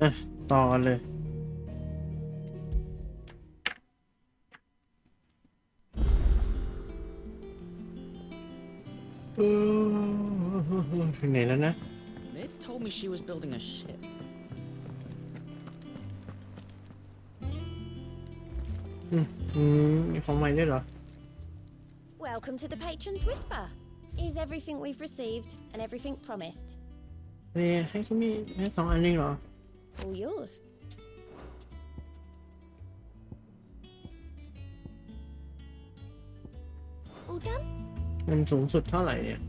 อ่ะต่อกันเลยเอถึงไหนแล้วนะ It told me she was building a ship. อืมมีของใหม่ด้วยเหรอ Welcome to the Patron's Whisper. Is everything we've received and everything promised? เนี่ยให้ก็มีแค่สองอันเองเหรอ All yours. All done? มันสูงสุดเท่าไหร่เนี่ย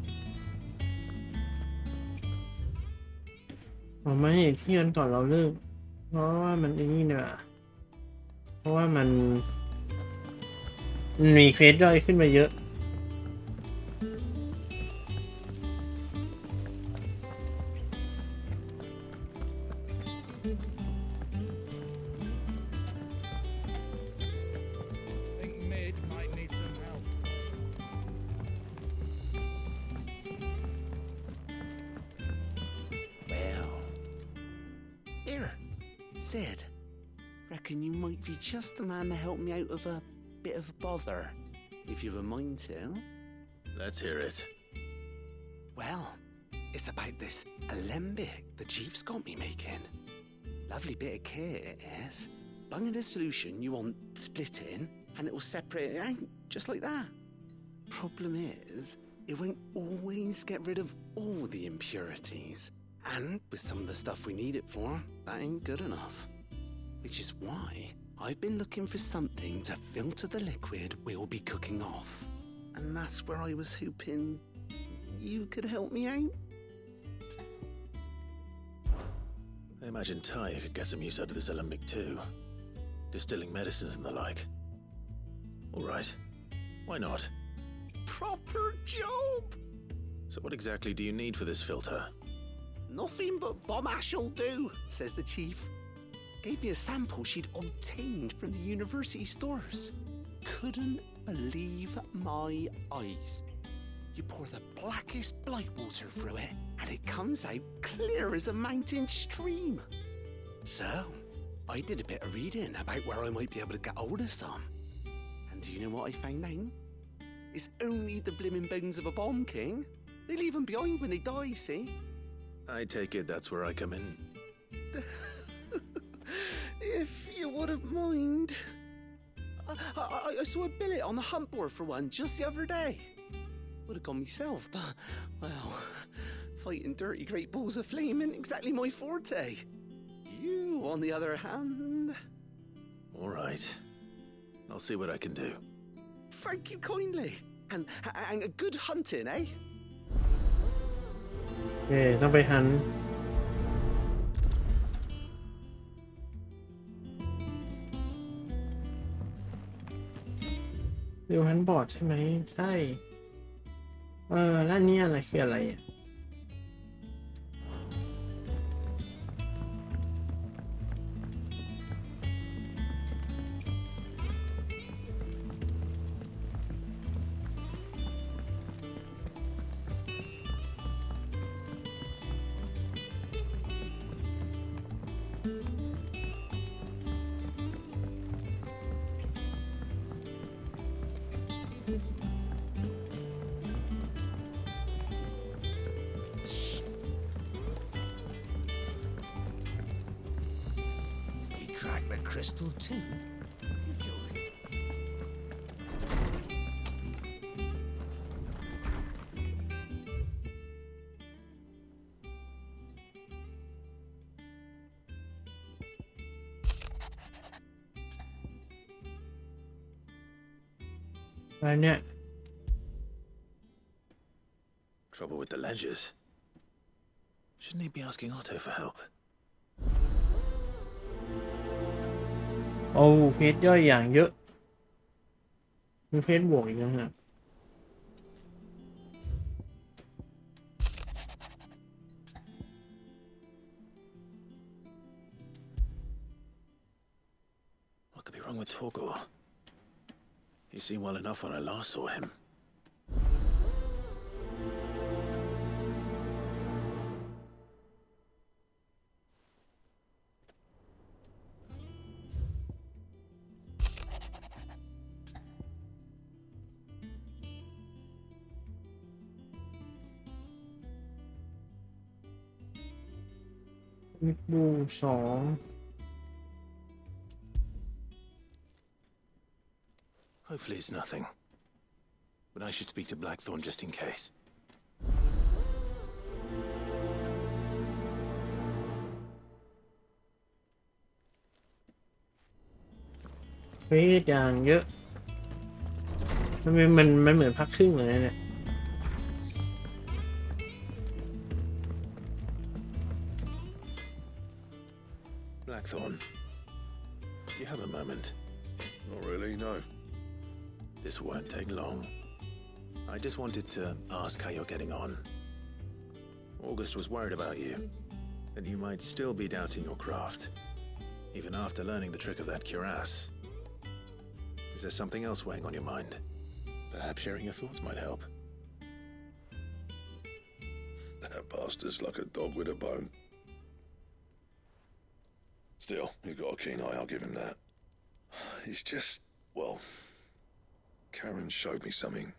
ออกมาให้อีกที่กันก่อนเราเลิกเพราะว่ามันไอ้นี่เนี่ยเพราะว่ามันมีเควสย่อยขึ้นมาเยอะ Think Mid might need some help. Well, here, Sid. Reckon you might be just the man to help me out of a bit of bother, if you've a mind to. Let's hear it. Well, it's about this alembic the chief's got me making. Lovely bit of kit it is. Bunging a solution you want splitting, and it will separate it out, just like that. Problem is, it won't always get rid of all the impurities. And with some of the stuff we need it for, that ain't good enough. Which is why I've been looking for something to filter the liquid we'll be cooking off. And that's where I was hoping you could help me out. I imagine Ty could get some use out of this alembic too. Distilling medicines and the like. All right. Why not? Proper job! So what exactly do you need for this filter? Nothing but bomb ash'll do, says the chief. Gave me a sample she'd obtained from the university stores. Couldn't believe my eyes. You pour the blackest blight water through it, and it comes out clear as a mountain stream. So, I did a bit of reading about where I might be able to get hold of some. And do you know what I found out? It's only the blimmin' bones of a bomb king. They leave them behind when they die, see? I take it that's where I come in. If you wouldn't mind. I saw a billet on the hunt board for one just the other day. Would have gone myself, but, well, fighting dirty great balls of flame ain't exactly my forte. You, on the other hand... All right. I'll see what I can do. Thank you kindly. And good hunting, eh? ต้องไปหันดูฮันบอร์ดใช่ไหมใช่แล้วนี่อะไรคืออะไรอ่ะ He cracked the crystal too. Trouble with the ledgers. Shouldn't he be asking Otto for help? โอ้เควสย่อยอย่างเยอะมีเควสบวกอีกนะฮะ What could be wrong with Torgor? He seemed well enough when I last saw him. มิดบูสอง Hopefully it's nothing. But I should speak to Blackthorn just in case. เฮ้ยอย่างเยอะมันเหมือนพักครึ่งเลยเนี่ย Blackthorn, do you have a moment? Not really, no. This won't take long. I just wanted to ask how you're getting on. August was worried about you, that you might still be doubting your craft, even after learning the trick of that cuirass. Is there something else weighing on your mind? Perhaps sharing your thoughts might help. That bastard's like a dog with a bone. Still, he's got a keen eye, I'll give him that. He's just, well, Karen showed me something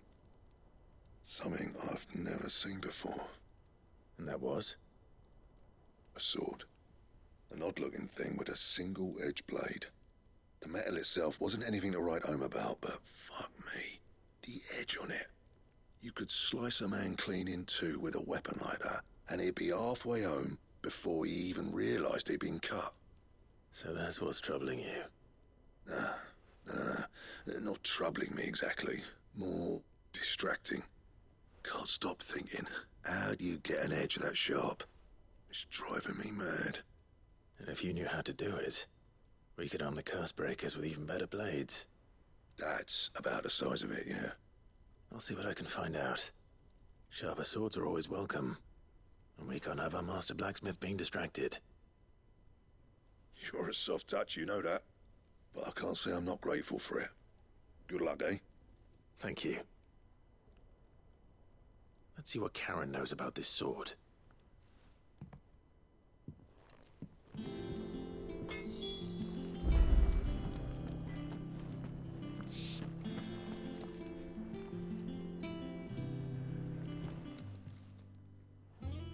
I've never seen before. And that was? A sword. An odd-looking thing with a single-edged blade. The metal itself wasn't anything to write home about, but fuck me, the edge on it. You could slice a man clean in two with a weapon like that, and he'd be halfway home before he even realised he'd been cut. So that's what's troubling you. No. Not troubling me exactly. More distracting. Can't stop thinking, how do you get an edge that sharp? It's driving me mad. And if you knew how to do it, we could arm the curse breakers with even better blades. That's about the size of it, yeah. I'll see what I can find out. Sharper swords are always welcome. And we can't have our master blacksmith being distracted. You're a soft touch, you know that. But I can't say I'm not grateful for it. Good luck, eh? Thank you. Let's see what Karen knows about this sword.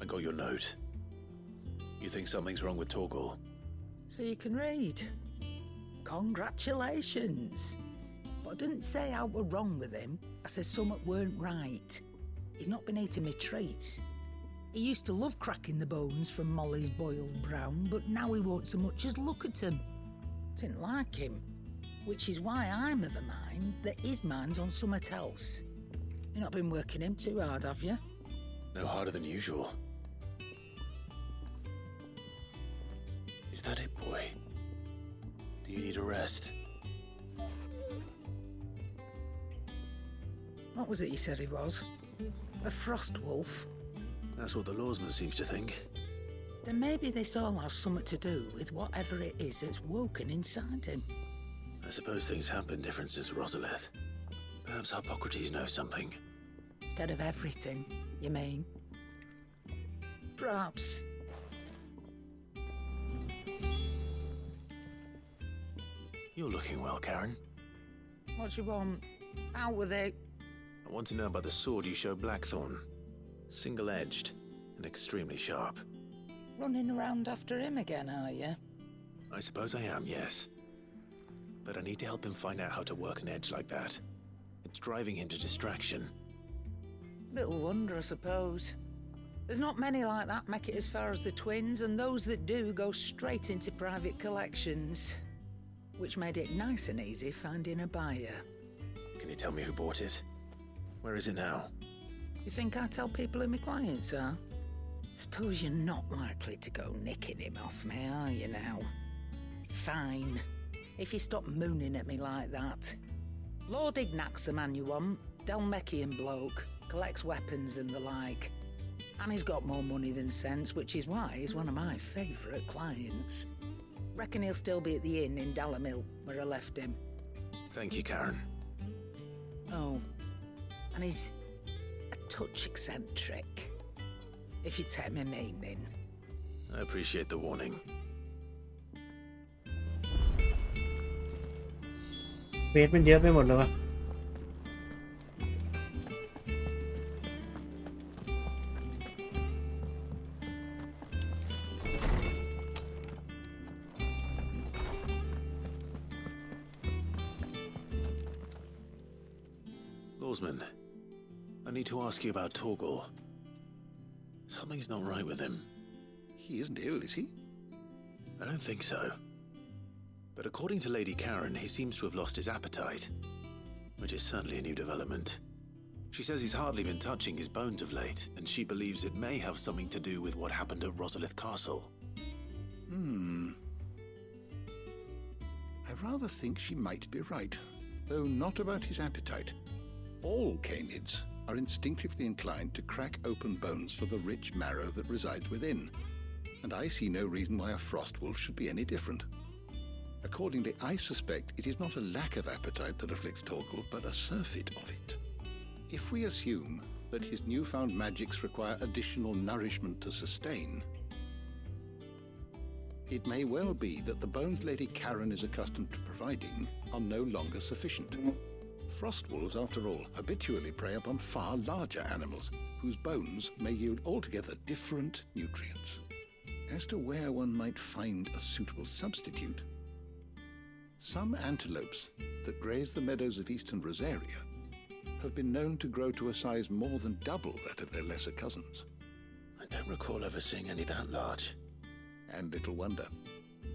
I got your note. You think something's wrong with Torgal? So you can read. Congratulations. But I didn't say I were wrong with him. I said something weren't right. He's not been eating me treats. He used to love cracking the bones from Molly's boiled brown, but now he won't so much as look at 'em. Didn't like him. Which is why I'm of a mind that his mind's on something else. You've not been working him too hard, have you? No harder than usual. Is that it, boy? Do you need a rest? What was it you said he was? A frost wolf? That's what the lawsman seems to think. Then maybe this all has something to do with whatever it is that's woken inside him. I suppose things have been different since Rosalith. Perhaps Hippocrates knows something. Instead of everything, you mean? Perhaps. You're looking well, Karen. What do you want? Out with it. I want to know about the sword you showed Blackthorn. Single-edged and extremely sharp. Running around after him again, are you? I suppose I am, yes. But I need to help him find out how to work an edge like that. It's driving him to distraction. Little wonder, I suppose. There's not many like that make it as far as the twins, and those that do go straight into private collections. Which made it nice and easy finding a buyer. Can you tell me who bought it? Where is it now? You think I tell people who my clients are? Suppose you're not likely to go nicking him off me, are you now? Fine. If you stop mooning at me like that. Lord Ignac's the man you want. Delmechian bloke. Collects weapons and the like. And he's got more money than sense, which is why he's one of my favourite clients. Reckon he'll still be at the inn in Dalamil, where I left him. Thank you, Karen. Oh, and he's a touch eccentric, if you take my meaning. I appreciate the warning. เวทมันเยอะไปหมดเลยวะ Oarsman, I need to ask you about Torgal. Something's not right with him. He isn't ill, is he? I don't think so. But according to Lady Karen, he seems to have lost his appetite, which is certainly a new development. She says he's hardly been touching his bones of late, and she believes it may have something to do with what happened at Rosalith Castle. I rather think she might be right, though not about his appetite. All canids are instinctively inclined to crack open bones for the rich marrow that resides within, and I see no reason why a frostwolf should be any different. Accordingly, I suspect it is not a lack of appetite that afflicts Torgal, but a surfeit of it. If we assume that his newfound magics require additional nourishment to sustain, it may well be that the bones Lady Karen is accustomed to providing are no longer sufficient. Frostwolves, after all, habitually prey upon far larger animals, whose bones may yield altogether different nutrients. As to where one might find a suitable substitute, some antelopes that graze the meadows of eastern Rosaria have been known to grow to a size more than double that of their lesser cousins. I don't recall ever seeing any that large. And little wonder.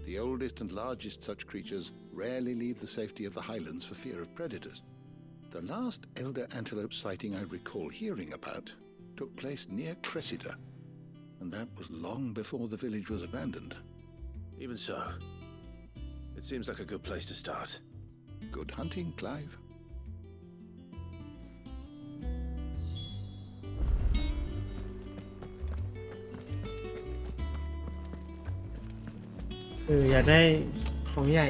The oldest and largest such creatures rarely leave the safety of the highlands for fear of predators. The last elder antelope sighting I recall hearing about took place near Cressida, and that was long before the village was abandoned. Even so, it seems like a good place to start. Good hunting, Clive.คืออยากได้ของใหญ่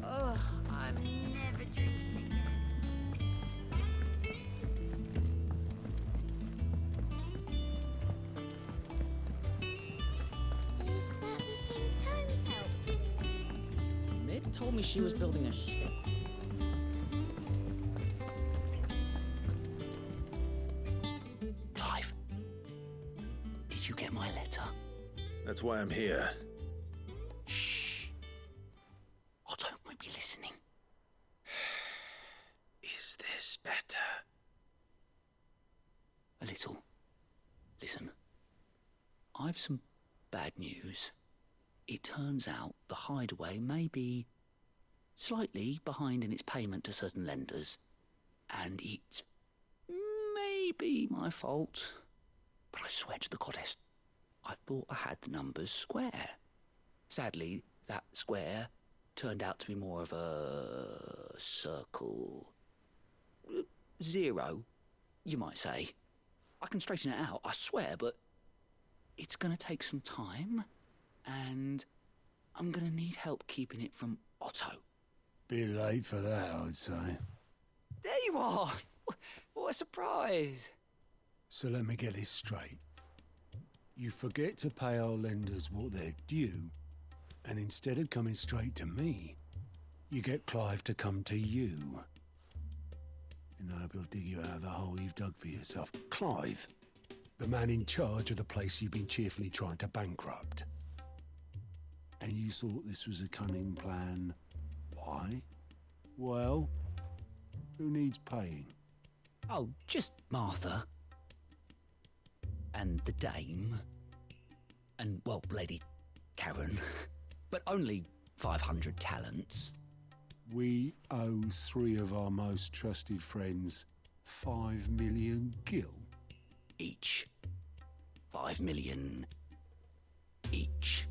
Ugh, I'm never drinking again. Is that the thing Tomes helped with? Mid told me she was building a ship. Clive, did you get my letter? That's why I'm here. Shh. Otto won't be listening. Is this better? A little. Listen, I've some bad news. It turns out the hideaway may be slightly behind in its payment to certain lenders, and it may be my fault, but I swear to the goddess, I thought I had the numbers square. Sadly, that square turned out to be more of a circle. Zero, you might say. I can straighten it out, I swear, but it's going to take some time, and I'm going to need help keeping it from Otto. Bit late for that, I'd say. There you are! What a surprise! So let me get this straight. You forget to pay our lenders what they're due, and instead of coming straight to me, you get Clive to come to you. And I hope he'll dig you out of the hole you've dug for yourself. Clive, the man in charge of the place you've been cheerfully trying to bankrupt. And you thought this was a cunning plan. Why? Well, who needs paying? Oh, just Martha. And the dame. And, well, Lady Karen. But only 500 talents. We owe 3 of our most trusted friends 5 million gil. Each. 5 million each.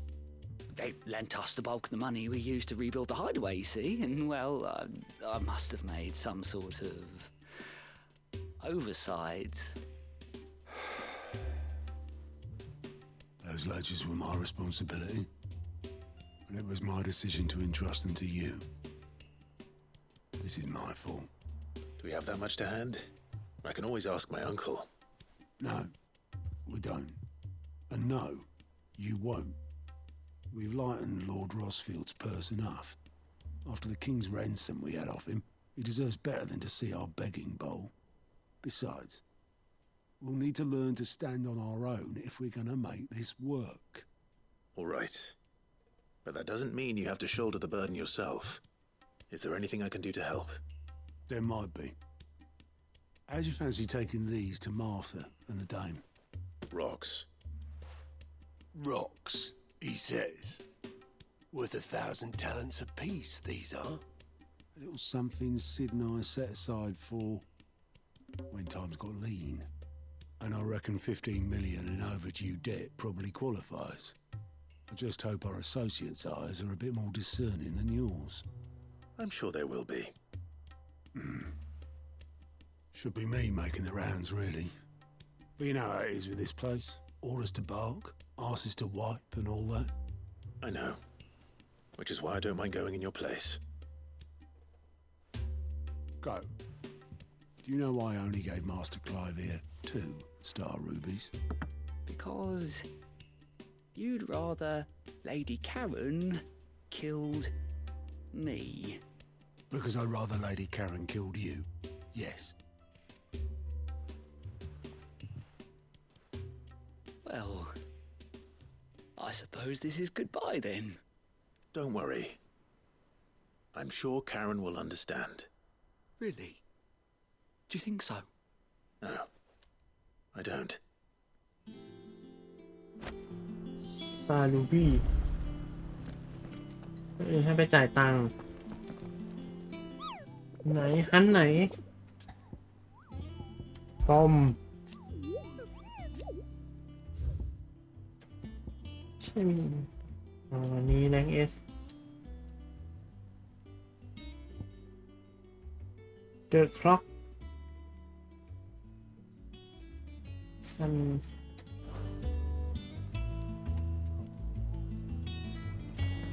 They lent us the bulk of the money we used to rebuild the hideaway, you see, and, well, I must have made some sort of oversight. Those ledgers were my responsibility, and it was my decision to entrust them to you. This is my fault. Do we have that much to hand? I can always ask my uncle. No, we don't. And no, you won't. We've lightened Lord Rosfield's purse enough. After the king's ransom we had off him, he deserves better than to see our begging bowl. Besides, we'll need to learn to stand on our own if we're going to make this work. All right. But that doesn't mean you have to shoulder the burden yourself. Is there anything I can do to help? There might be. How'd you fancy taking these to Martha and the dame? Rocks. Rocks, he says. Worth 1,000 talents apiece, these are. A little something Sid and I set aside for when times got lean. And I reckon 15 million in overdue debt probably qualifies. I just hope our associates' eyes are a bit more discerning than yours. I'm sure there will be. Should be me making the rounds, really. But you know how it is with this place. Orders to bark, arses to wipe and all that. I know. Which is why I don't mind going in your place. Go. Do you know why I only gave Master Clive here 2 star rubies? Because you'd rather Lady Karen killed me. Because I'd rather Lady Karen killed you. Yes. Well, I suppose this is goodbye then. Don't worry. I'm sure Karen will understand. Really? Do you think so? No, I don't. ตาลูบี้ให้ไปจ่ายตังค์ไหนหันไหนปอมใช่มีนี่แรงเอสเดอะคล็อกซัน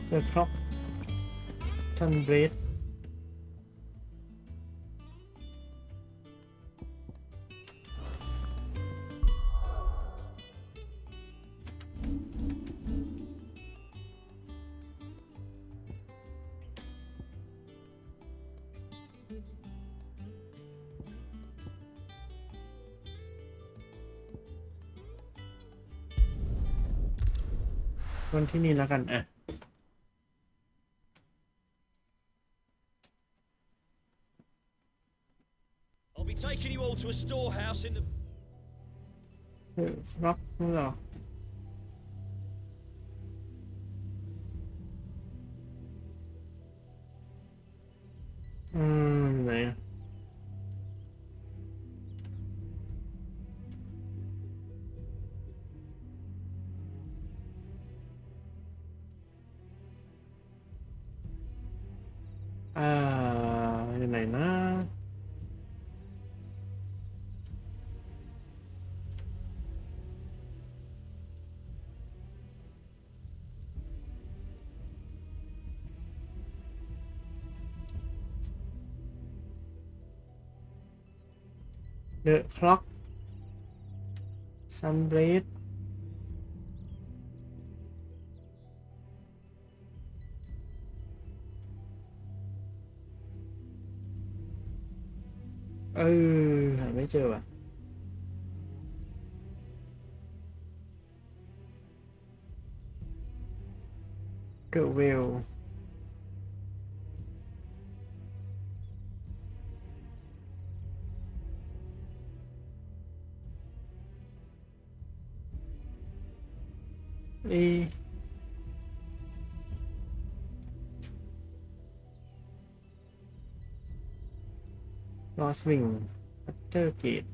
เดอะคล็อกซันเบรดวันที่นี่แล้วกันอ่ะ I'll be taking you all to a storehouse in the. ล็อกนี่เหรอไหนอ่ะอยู่ไหนนะเดอะคล็อกซันเบรดหาไม่เจอว่ะเดอะเวลลอสวิงพัตเตอร์เกต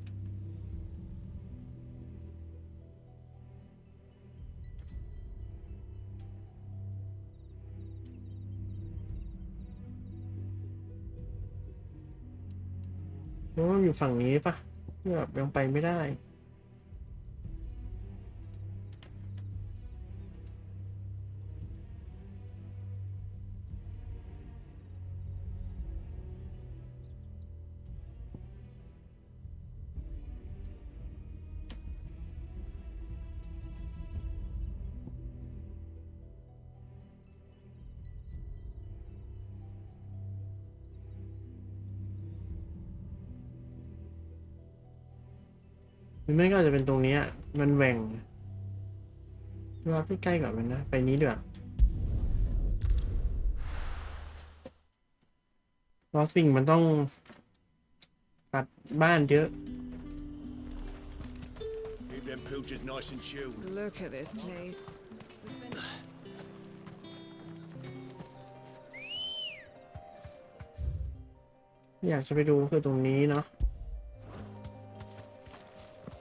มันอยู่ฝั่งนี้ปะแบบยังไปไม่ได้ หรือไม่ก็อาจจะเป็นตรงนี้มันแหว่งว่าใกล้ๆกับมันนะไปนี้ด้วยลอสวิงมันต้อง ตัดบ้านเยอะ Keep them pilchers nice and chilled. Look at this place. อยากจะไปดูคือตรงนี้เนาะ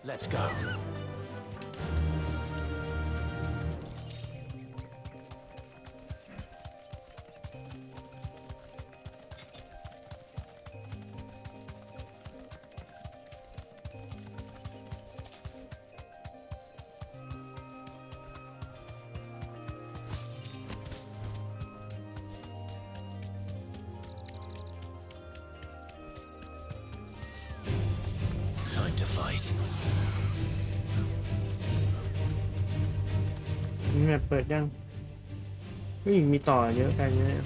Let's go. Time to fight. นี่แบบเปิดยังผู้หญิงมีต่อเยอะกันเนี่ย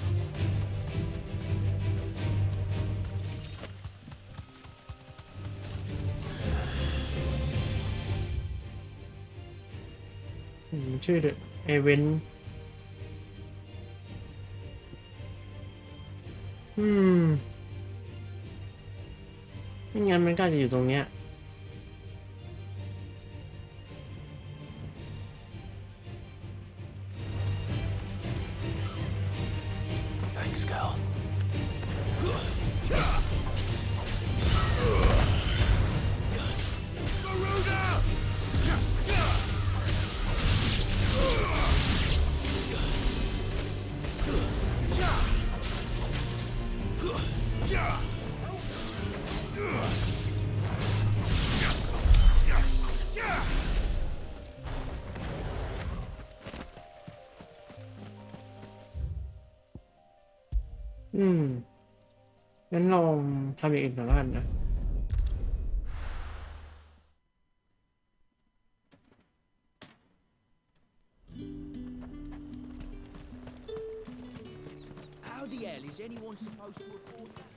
ชื่อเดอะเอเวนต์ไม่งั้นมันก็จะอยู่ตรงเนี้ย Thanks, girl. Ừ. งั้นลองทำอย่างอื่นก่อนแล้วกันนะ How the hell is anyone supposed to afford that?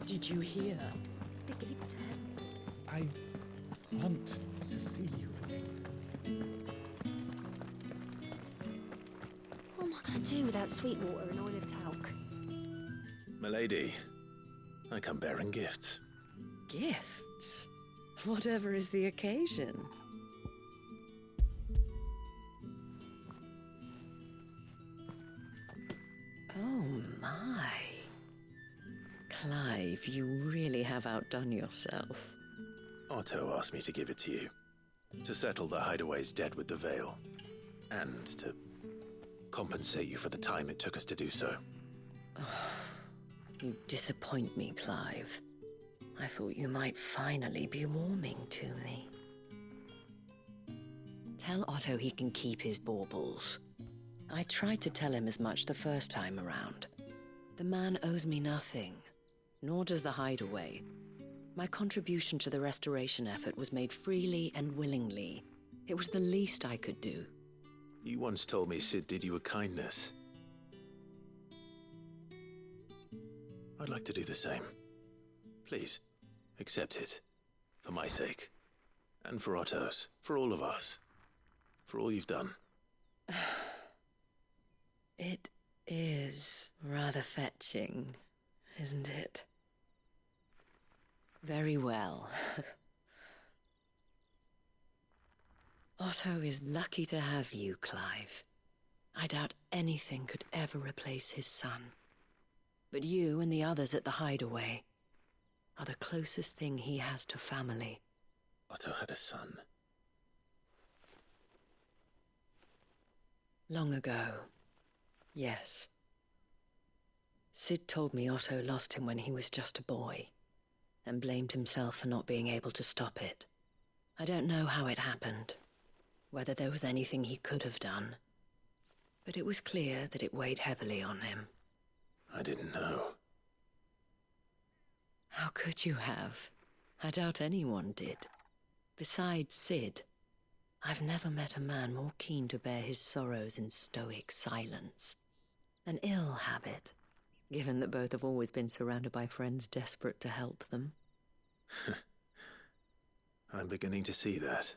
Did you hear? The gate's turned. I want to see you again. What am I going to do without sweet water and oil of talc? Milady, I come bearing gifts. Gifts? Whatever is the occasion. Oh my. Clive, you really have outdone yourself. Otto asked me to give it to you. To settle the Hideaway's debt with the Veil. And to compensate you for the time it took us to do so. You disappoint me, Clive. I thought you might finally be warming to me. Tell Otto he can keep his baubles. I tried to tell him as much the first time around. The man owes me nothing, nor does the Hideaway. My contribution to the restoration effort was made freely and willingly. It was the least I could do. You once told me Sid did you a kindness. I'd like to do the same. Please, accept it. For my sake. And for Otto's. For all of us. For all you've done. It is rather fetching, isn't it? Very well. Otto is lucky to have you, Clive. I doubt anything could ever replace his son. But you and the others at the Hideaway are the closest thing he has to family. Otto had a son. Long ago, yes. Sid told me Otto lost him when he was just a boy, and blamed himself for not being able to stop it. I don't know how it happened, whether there was anything he could have done, but it was clear that it weighed heavily on him. I didn't know. How could you have? I doubt anyone did. Besides Sid, I've never met a man more keen to bear his sorrows in stoic silence. An ill habit, given that both have always been surrounded by friends desperate to help them. I'm beginning to see that.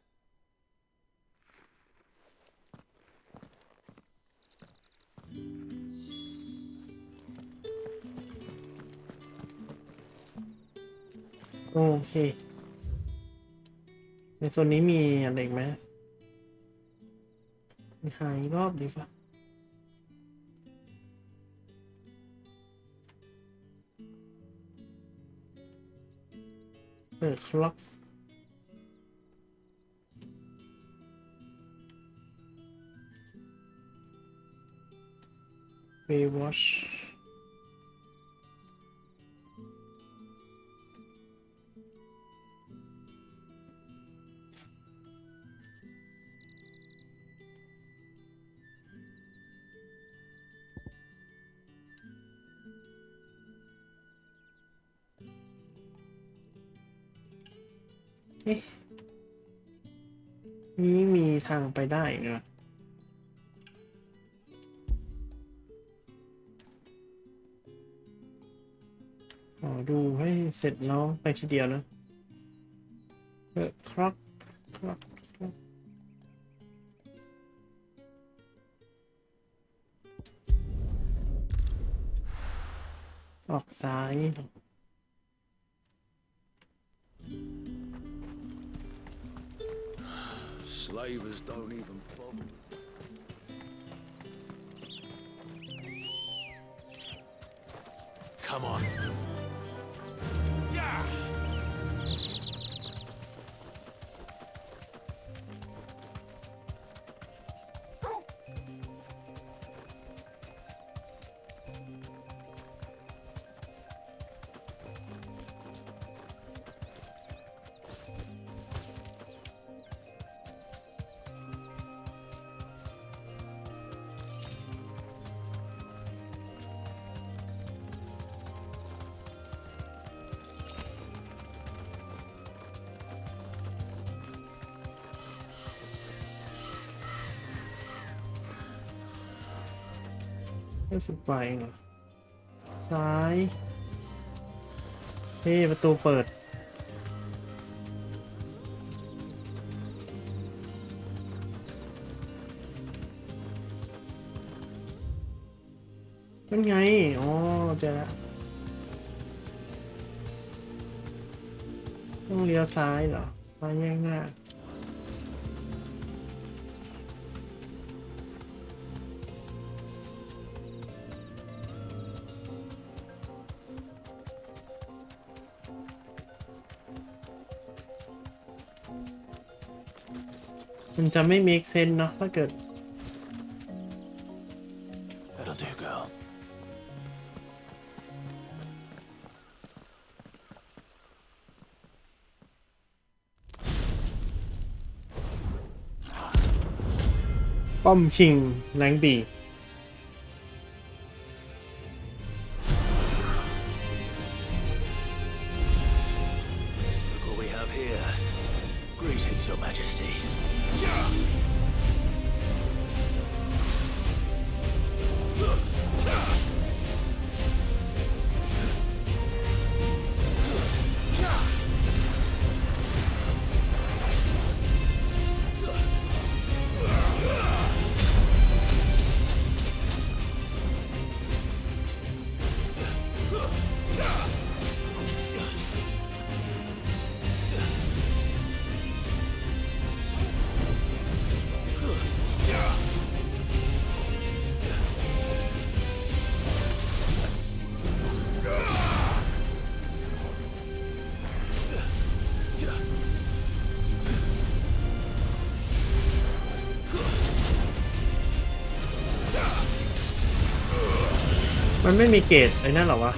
โอเคในโซนนี้มีอะไรอีกไหมหาอีกรอบดีป่ะเปิดคล็อกเบย์วอชเอ๊ะนี้มีทางไปได้เนอะขอดูให้เสร็จแล้วไปทีเดียวนะครับครับออกซ้าย Slavers don't even bother. Come on. Yeah.50 กว่าเองเหรอซ้ายเฮ้ประตูเปิดนั่นไงอ๋อเจอแล้วต้องเลี้ยวซ้ายเหรอซ้ายแยกหน้ามันจะไม่ make sense เนาะถ้าเกิด That'll do, girl. ป้อมชิงแรงบี Look what we have here. Greetings, Your Majesty.มันไม่มีเกรดไอ้นั่นหรอวะ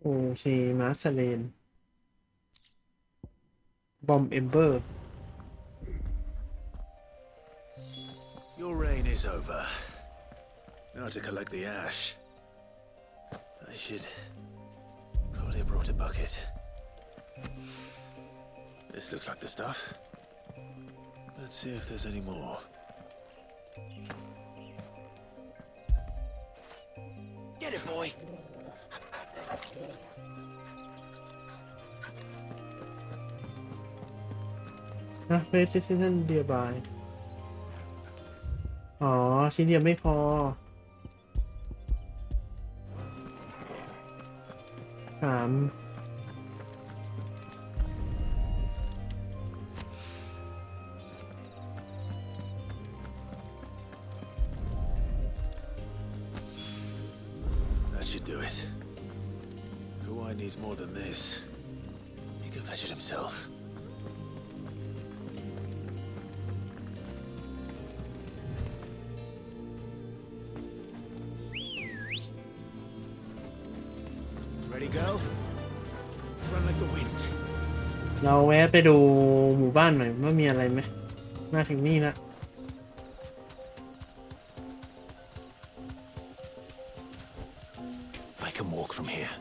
โอเคมาร์คเลนบอมเอมเบอร์ Your reign is over. Now to collect the ash. I should probably have brought a bucket. This looks like the stuff. Let's see if there's any more. Get it, boy. Fantasy nearby อ๋อชิ้นเดียวไม่พอ3 That should do it. If Hawaii needs more than this, he can fetch it himself. Ready, go? Run like the wind. เราแวะไปดูหมู่บ้านหน่อยว่ามีอะไรไหมมาถึงนี่ละ I can walk from here.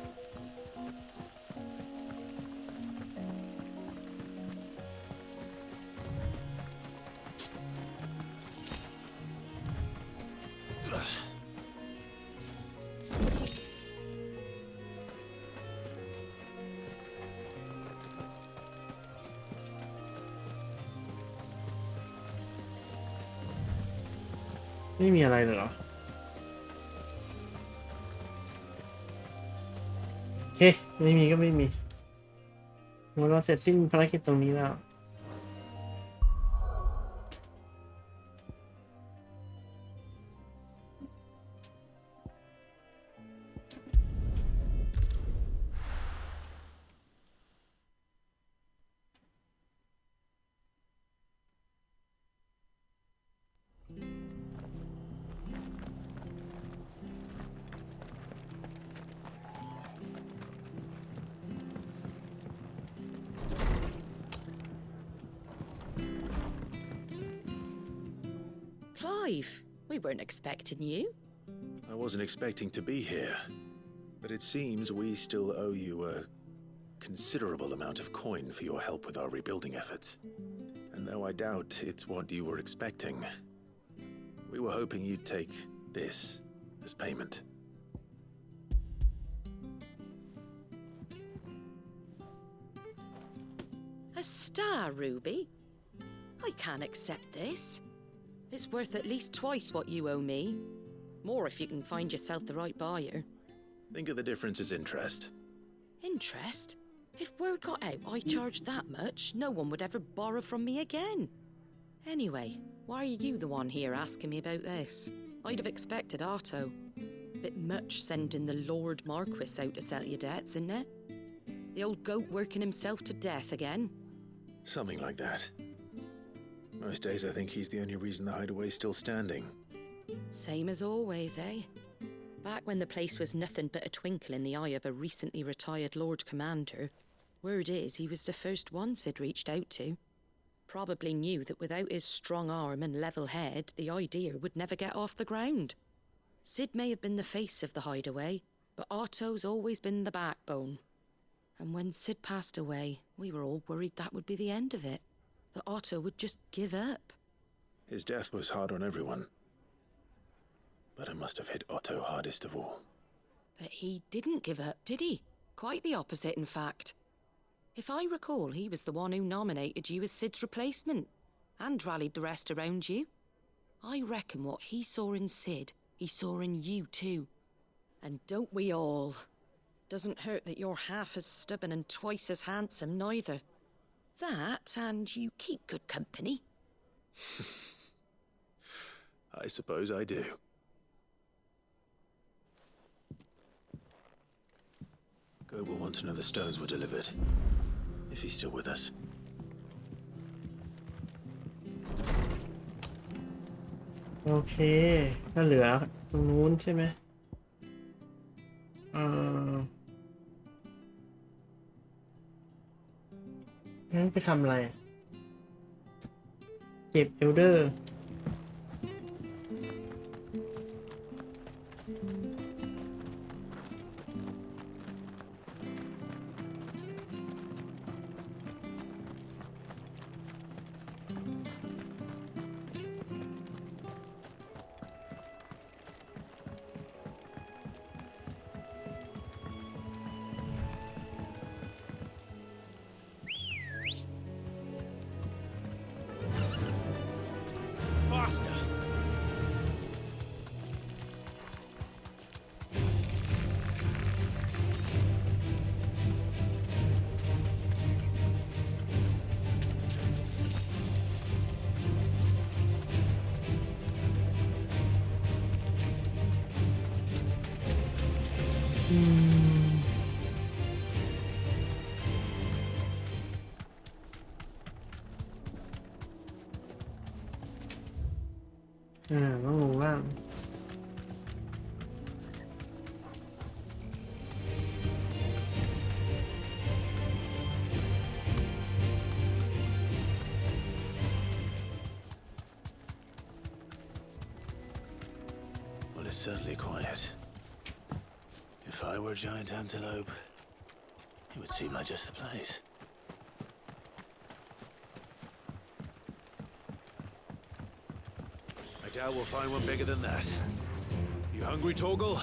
Ugh. ไม่มีอะไรเลยเหรอโอเคไม่มีก็ไม่มีเราเสร็จสิ้นภารกิจตรงนี้แล้ว Clive, we weren't expecting you. I wasn't expecting to be here, but it seems we still owe you a considerable amount of coin for your help with our rebuilding efforts. And though I doubt it's what you were expecting, we were hoping you'd take this as payment. A star ruby? I can't accept this. It's worth at least twice what you owe me. More if you can find yourself the right buyer. Think of the difference as interest. Interest? If word got out I charged that much, no one would ever borrow from me again. Anyway, why are you the one here asking me about this? I'd have expected Otto. Bit much sending the Lord Marquis out to settle your debts, isn't it? The old goat working himself to death again? Something like that. Most days I think he's the only reason the hideaway's still standing. Same as always, eh? Back when the place was nothing but a twinkle in the eye of a recently retired Lord Commander, word is he was the first one Sid reached out to. Probably knew that without his strong arm and level head, the idea would never get off the ground. Sid may have been the face of the hideaway, but Otto's always been the backbone. And when Sid passed away, we were all worried that would be the end of it. That Otto would just give up. His death was hard on everyone. But it must have hit Otto hardest of all. But he didn't give up, did he? Quite the opposite, in fact. If I recall, he was the one who nominated you as Sid's replacement, and rallied the rest around you. I reckon what he saw in Sid, he saw in you too. And don't we all? Doesn't hurt that you're half as stubborn and twice as handsome, neither. That, and you keep good company. I suppose I do. Go will want to know the stones were delivered. If he's still with us. โอเคก็เหลือตรงนู้นใช่ไหมงั้นไปทำอะไรเก็บเอลเดอร์ Faster!ต้องลงล่าง Well, it's certainly quiet. If I were a giant antelope, it would seem like just the place. I doubt we'll find one bigger than that. You hungry, Torgal?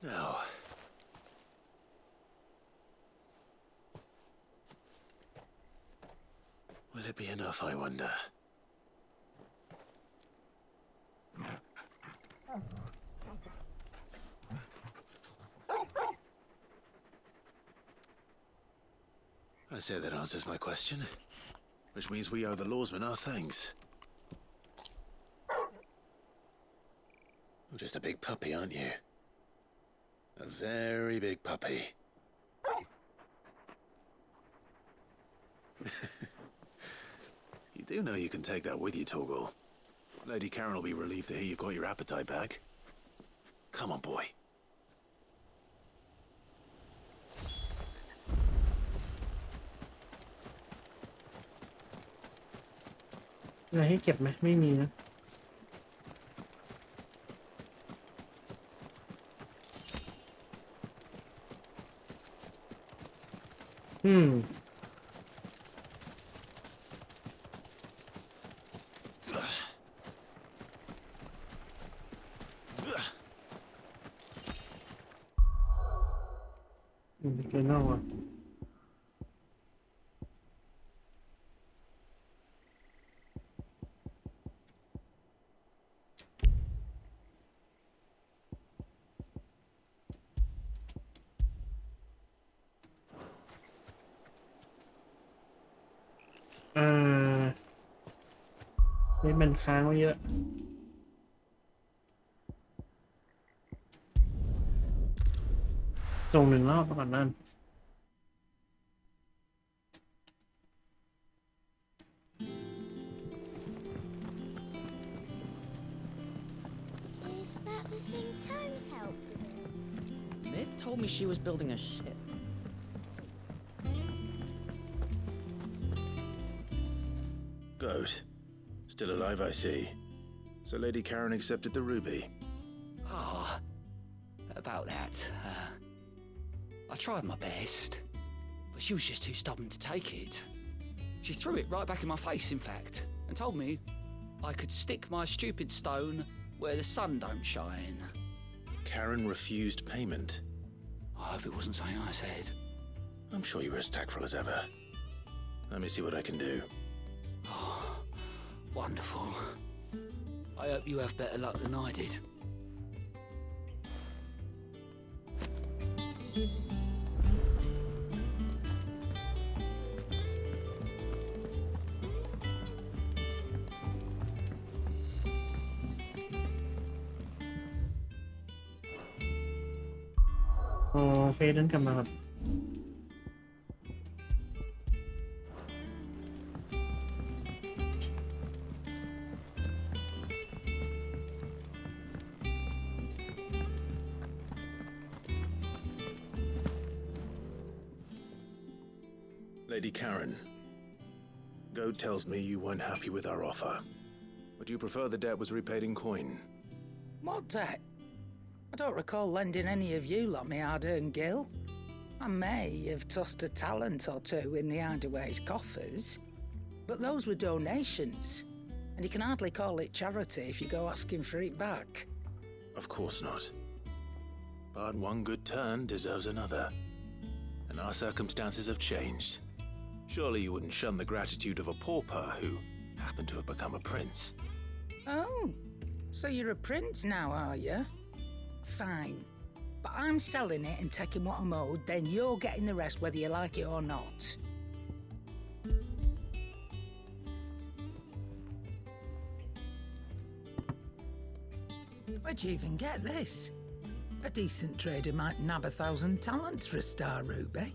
Now, will it be enough, I wonder? I say that answers my question, which means we owe the lawsmen our thanks. You're just a big puppy, aren't you? A very big puppy. You do know you can take that with you, Torgal. Lady Karen will be relieved to hear you've got your appetite back. Come on, boy. อะไรให้เก็บไหมไม่มีนะเป็นนอกอ่ะ อ่าไม่มันค้างไว้เยอะส่ง1 รอบก่อนนั่น Is that the thing Tomes helped to build? Ned told me she was building a ship. Goat. Still alive, I see. So Lady Karen accepted the ruby. Ah, about that. I tried my best, but she was just too stubborn to take it. She threw it right back in my face, in fact, and told me I could stick my stupid stone where the sun don't shine. Karen refused payment. I hope it wasn't something I said. I'm sure you were as tactful as ever. Let me see what I can do. Oh, wonderful. I hope you have better luck than I did. Oh, เฟซนั้นกลับมาครับ Lady Karen, Goat tells me you weren't happy with our offer. Would you prefer the debt was repaid in coin? What debt? I don't recall lending any of you lot me hard-earned gil. I may have tossed a talent or two in the Hideaway's coffers, but those were donations, and you can hardly call it charity if you go asking for it back. Of course not. But one good turn deserves another. And our circumstances have changed. Surely you wouldn't shun the gratitude of a pauper who happened to have become a prince. Oh, so you're a prince now, are you? Fine. But I'm selling it and taking what I'm owed, then you're getting the rest whether you like it or not. Where'd you even get this? A decent trader might nab 1,000 talents for a star ruby.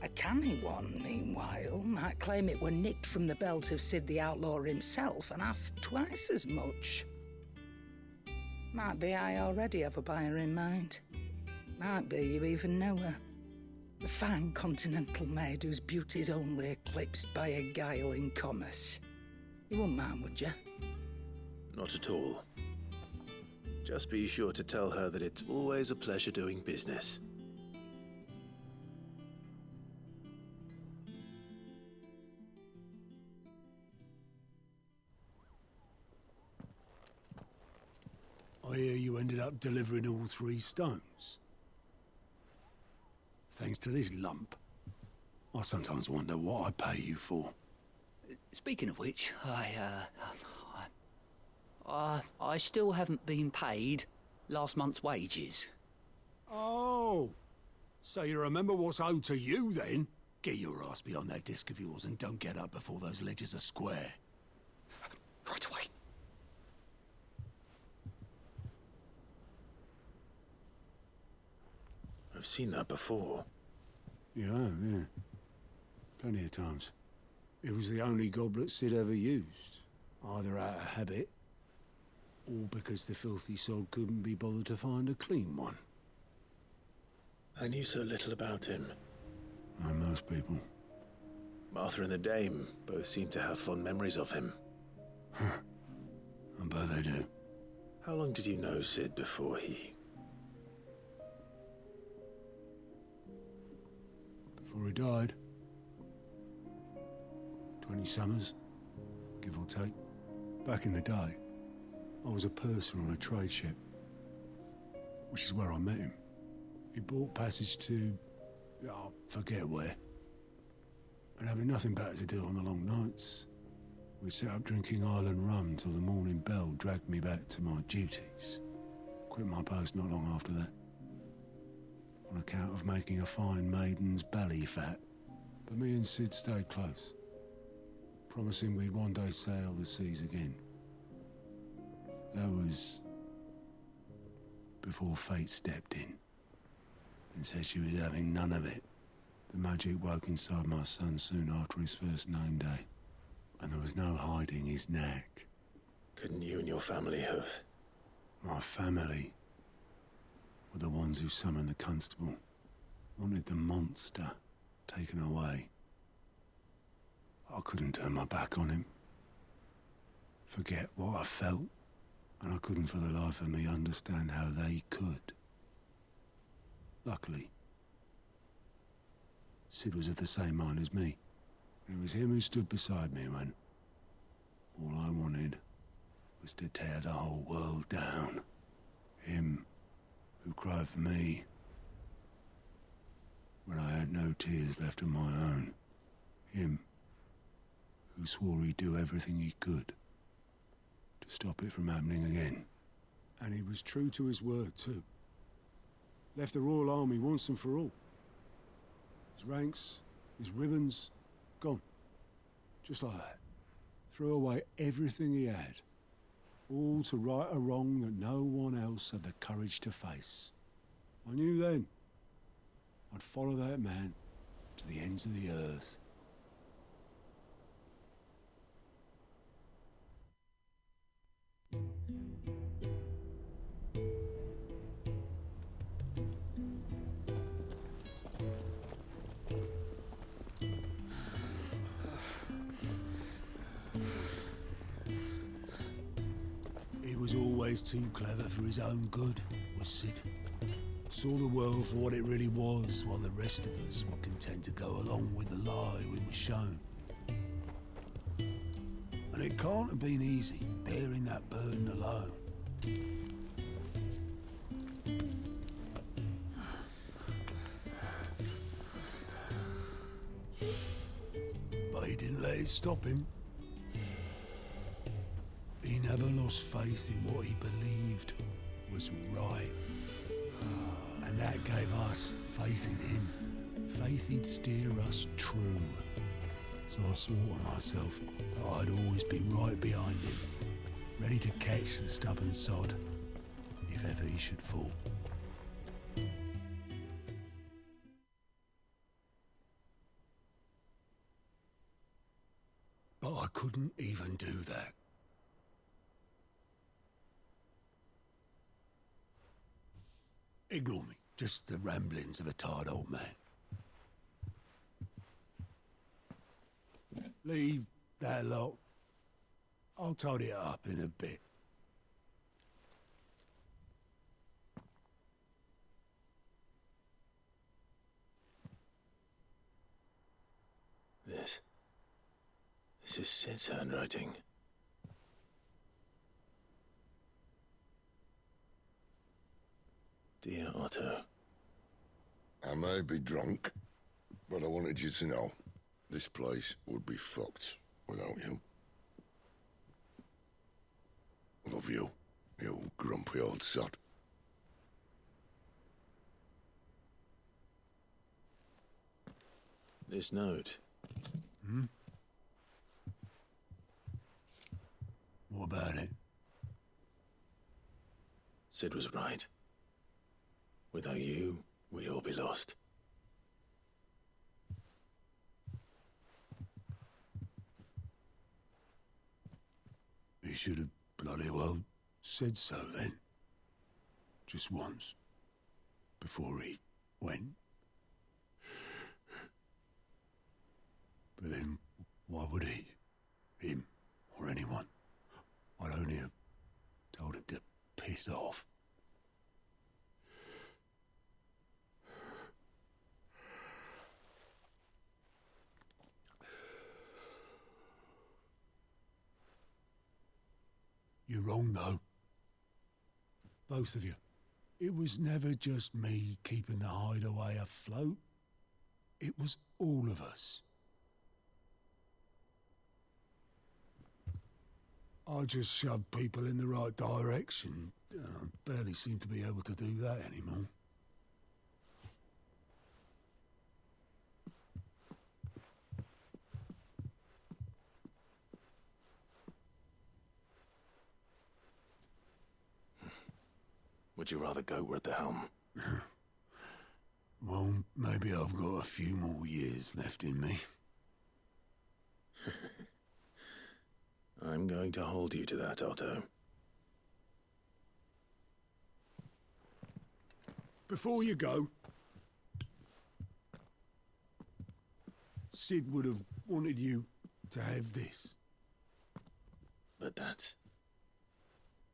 A canny one, meanwhile, might claim it were nicked from the belt of Sid the Outlaw himself and ask twice as much. Might be I already have a buyer in mind. Might be you even know her. The fine continental maid whose beauty's only eclipsed by a guile in commerce. You wouldn't mind, would you? Not at all. Just be sure to tell her that it's always a pleasure doing business. I hear you ended up delivering all 3 stones. Thanks to this lump. I sometimes wonder what I pay you for. Speaking of which, I still haven't been paid last month's wages. Oh, so you remember what's owed to you then? Get your ass behind that disc of yours and don't get up before those ledgers are square. Right away. I've seen that before. You have, yeah. Plenty of times. It was the only goblet Sid ever used. Either out of habit, or because the filthy sod couldn't be bothered to find a clean one. I knew so little about him. Like most people. Martha and the Dame both seem to have fond memories of him. I bet they do. How long did you know Sid before he... Before he died. 20 summers, give or take. Back in the day, I was a purser on a trade ship, which is where I met him. He bought passage to, forget where. And having nothing better to do on the long nights, we set up drinking island rum till the morning bell dragged me back to my duties. Quit my post not long after that, on account of making a fine maiden's belly fat. But me and Sid stayed close. promising we'd one day sail the seas again. That was before fate stepped in and said she was having none of it. The magic woke inside my son soon after his first name day, and there was no hiding his knack. Couldn't you and your family have? My family were the ones who summoned the constable, wanted the monster taken away. I couldn't turn my back on him, forget what I felt, and I couldn't for the life of me understand how they could. Luckily, Sid was of the same mind as me. It was him who stood beside me when all I wanted was to tear the whole world down. Him who cried for me when I had no tears left of my own. Him who swore he'd do everything he could to stop it from happening again. And he was true to his word, too. Left the Royal Army once and for all. His ranks, his ribbons, gone. Just like that. Threw away everything he had. All to right a wrong that no one else had the courage to face. I knew then I'd follow that man to the ends of the earth. He was always too clever for his own good, was Sid. Saw the world for what it really was, while the rest of us were content to go along with the lie we were shown. And it can't have been easy, bearing that burden alone. But he didn't let it stop him. He never lost faith in what he believed was right. And that gave us faith in him. Faith he'd steer us true. So I swore to myself that I'd always be right behind him, ready to catch the stubborn sod if ever he should fall. But I couldn't even do that. Ignore me, just the ramblings of a tired old man. Leave that lot. I'll tidy it up in a bit. This is Sid's handwriting. Dear Otto. I may be drunk, but I wanted you to know this place would be fucked without you. Love you, you grumpy old sod. This note. Hmm? What about it? Sid was right. Without you, we'd all be lost. He should have bloody well said so then. Just once. Before he went. But then, why would he? Him, or anyone? I'd only have told him to piss off. You're wrong, though. Both of you. It was never just me keeping the hideaway afloat. It was all of us. I just shoved people in the right direction, and I barely seem to be able to do that anymore. Would you rather go at the helm? Well, maybe I've got a few more years left in me. I'm going to hold you to that, Otto. Before you go, Sid would have wanted you to have this. But that's...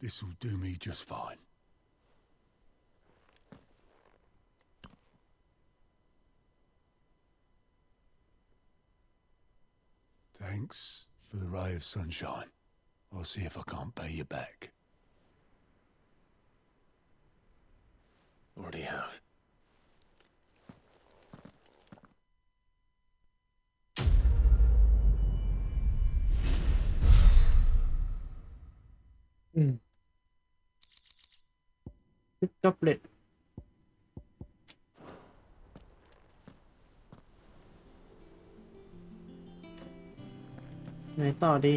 This'll do me just fine. Thanks for the ray of sunshine. I'll see if I can't pay you back. Already have. Goblet ไหนต่อดี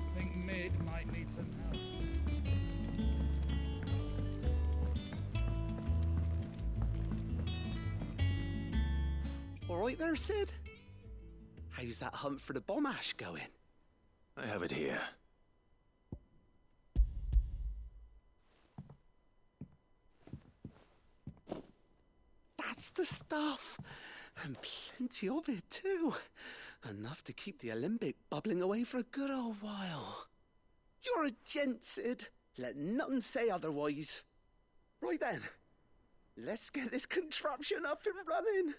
I think Mid might need some help. All right there, Sid? How's that hunt for the bomb ash going? I have it here. That's the stuff. And plenty of it, too. Enough to keep the Olympic bubbling away for a good old while. You're a gent, Sid. Let none say otherwise. Right then, let's get this contraption up and running.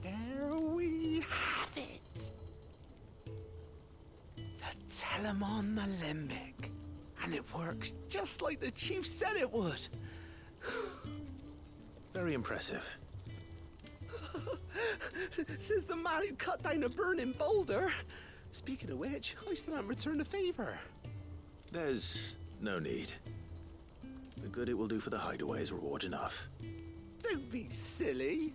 There we have it. The Telemon Malembic. And it works just like the chief said it would. Very impressive. Says the man who cut down a burning boulder. Speaking of which, I still haven't returned the favor. There's no need. The good it will do for the hideaway is reward enough. Don't be silly.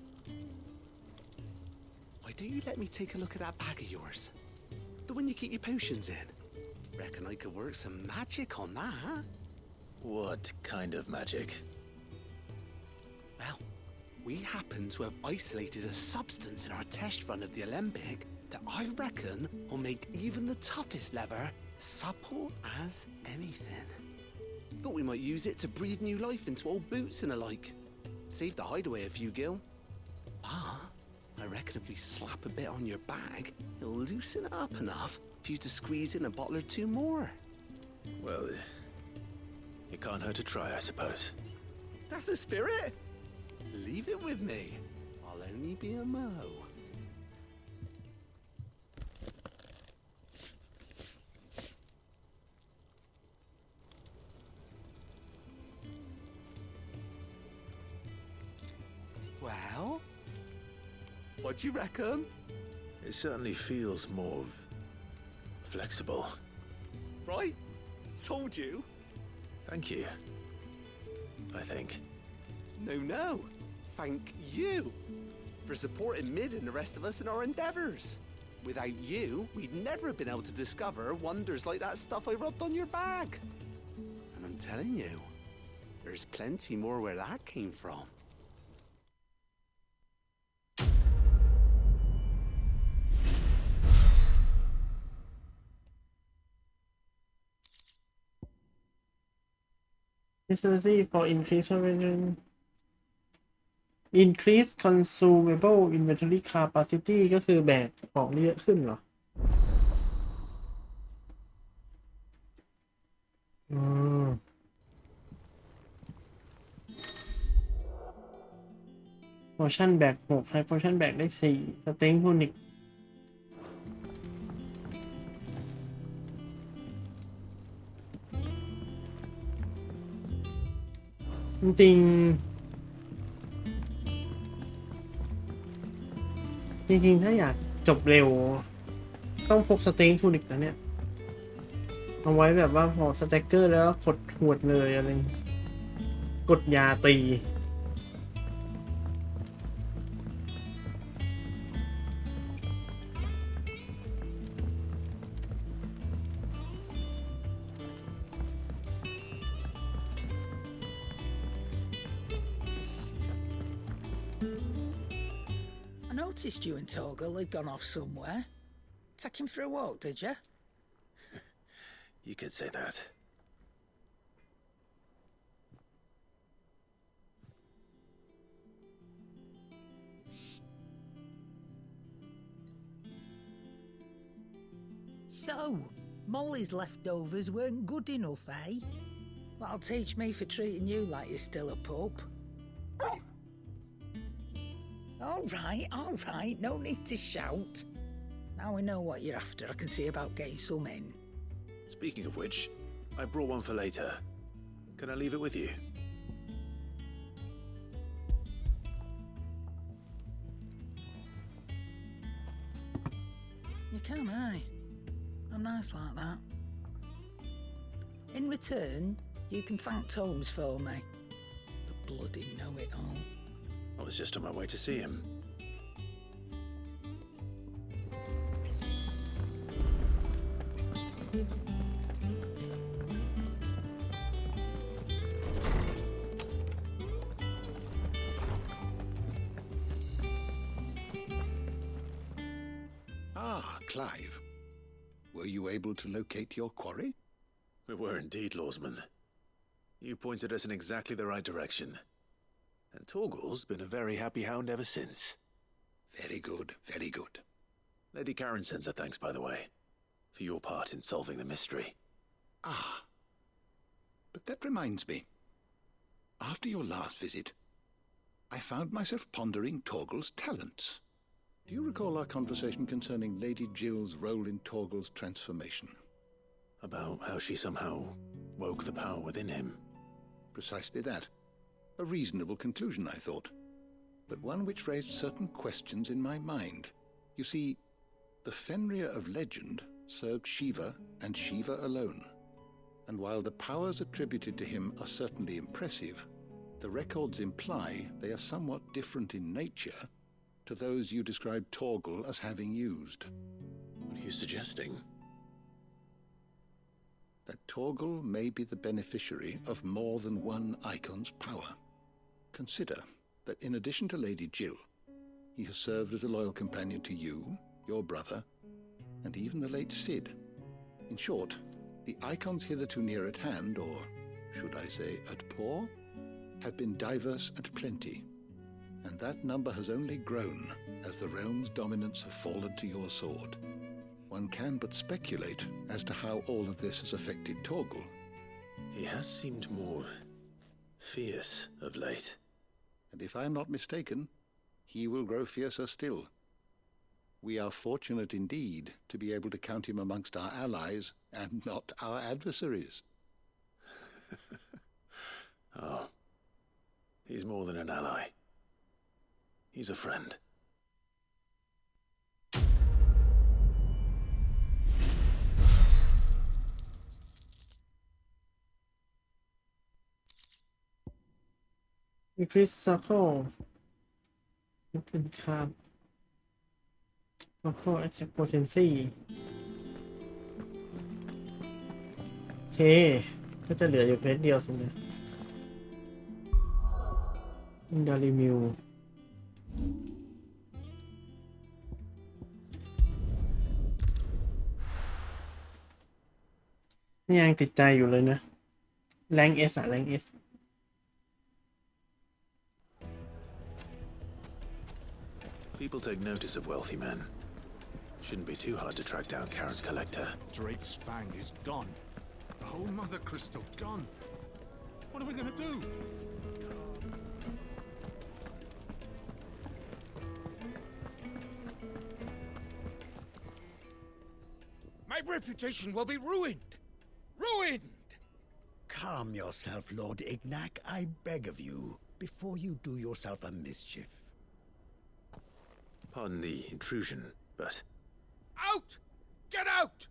Why don't you let me take a look at that bag of yours? The one you keep your potions in. Reckon I could work some magic on that. What kind of magic? Well, we happen to have isolated a substance in our test run of the Alembic that I reckon will make even the toughest lever supple as anything. Thought we might use it to breathe new life into old boots and the like. Save the hideaway a few gil. Ah, I reckon if we slap a bit on your bag, it'll loosen it up enough for you to squeeze in a bottle or two more. Well, it can't hurt to try, I suppose. That's the spirit. Leave it with me. I'll only be a mo. Well, what do you reckon? It certainly feels more flexible. Right? Told you. Thank you. I think. No. Thank you for supporting Mid and the rest of us in our endeavors. Without you, we'd never have been able to discover wonders like that stuff I rubbed on your bag. And I'm telling you, there's plenty more where that came from. Necessity for increase consumable inventory capacity ก็คือแบกของเยอะขึ้นเหรอpotion แบก6 high potion แบกได้4 strength tonic จริงๆถ้าอยากจบเร็วต้องพกสเต็งทูนิกนะเนี่ยเอาไว้แบบว่าพอสแต็กเกอร์แล้วกดหวดเลยอะไรกดยาตีI noticed you and Torgal had gone off somewhere. Take him for a walk, did you? You could say that. So, Molly's leftovers weren't good enough, eh? That'll teach me for treating you like you're still a pup. All right, no need to shout. Now we know what you're after, I can see about getting some in. Speaking of which, I brought one for later. Can I leave it with you? You can, aye. I'm nice like that. In return, you can thank Tomes for me. The bloody know-it-all. I was just on my way to see him. Ah, Clive. Were you able to locate your quarry? We were indeed, Lawsman. You pointed us in exactly the right direction. And Torgal's been a very happy hound ever since. Very good, very good. Lady Karen sends her thanks, by the way, for your part in solving the mystery. Ah. But that reminds me. After your last visit, I found myself pondering Torgal's talents. Do you recall our conversation concerning Lady Jill's role in Torgal's transformation? About how she somehow woke the power within him. Precisely that. A reasonable conclusion, I thought, but one which raised certain questions in my mind. You see, the Fenrir of legend served Shiva and Shiva alone, and while the powers attributed to him are certainly impressive, the records imply they are somewhat different in nature to those you described Torgal as having used. What are you suggesting? That Torgal may be the beneficiary of more than one icon's power. Consider that in addition to Lady Jill, he has served as a loyal companion to you, your brother, and even the late Cid. In short, the icons hitherto near at hand, or should I say at paw, have been diverse and plenty, and that number has only grown as the realm's dominance have fallen to your sword. One can but speculate as to how all of this has affected Torgal. He has seemed more fierce of late. And if I am not mistaken, he will grow fiercer still. We are fortunate indeed to be able to count him amongst our allies and not our adversaries. Oh, he's more than an ally. He's a friend. Increase circle เป็นครับ แล้วก็ attack potency โอเคก็จะเหลืออยู่เพชรเดียวสินะ Indalimu นี่ยังติดใจอยู่เลยนะ Rank S อะ Rank S People take notice of wealthy men. Shouldn't be too hard to track down Karen's collector. Drake's Fang is gone. The whole mother crystal gone. What are we gonna do? My reputation will be ruined! Ruined! Calm calm yourself, Lord Ignac, I beg of you, before you do yourself a mischief. Pardon the intrusion, but... Out! Get out!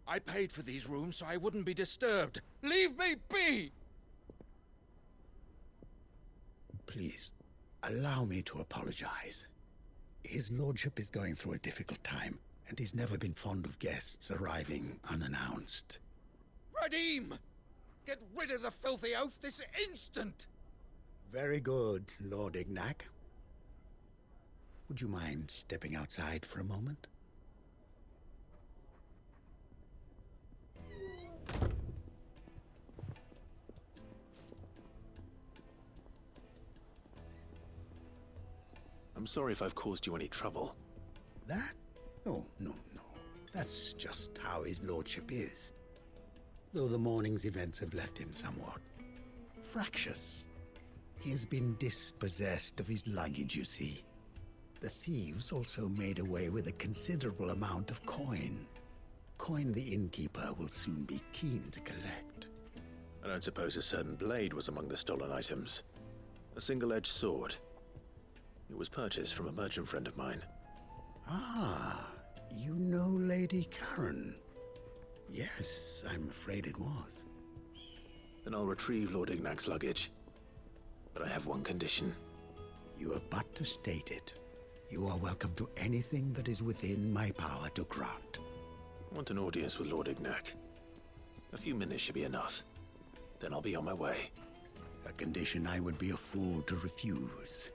I paid for these rooms so I wouldn't be disturbed. Leave me be! Please, allow me to apologize. His lordship is going through a difficult time, and he's never been fond of guests arriving unannounced. Radim! Get rid of the filthy oaf this instant! Very good, Lord Ignac. Would you mind stepping outside for a moment? I'm sorry if I've caused you any trouble. That? Oh, no. That's just how his lordship is. Though the morning's events have left him somewhat fractious. He has been dispossessed of his luggage, you see. The thieves also made away with a considerable amount of coin. Coin the innkeeper will soon be keen to collect. I don't suppose a certain blade was among the stolen items. A single-edged sword. It was purchased from a merchant friend of mine. Ah, you know Lady Karen. Yes, I'm afraid it was. Then I'll retrieve Lord Ignac's luggage. But I have one condition. You have but to state it. You are welcome to anything that is within my power to grant. I want an audience with Lord Ignac. A few minutes should be enough. Then I'll be on my way. A condition I would be a fool to refuse.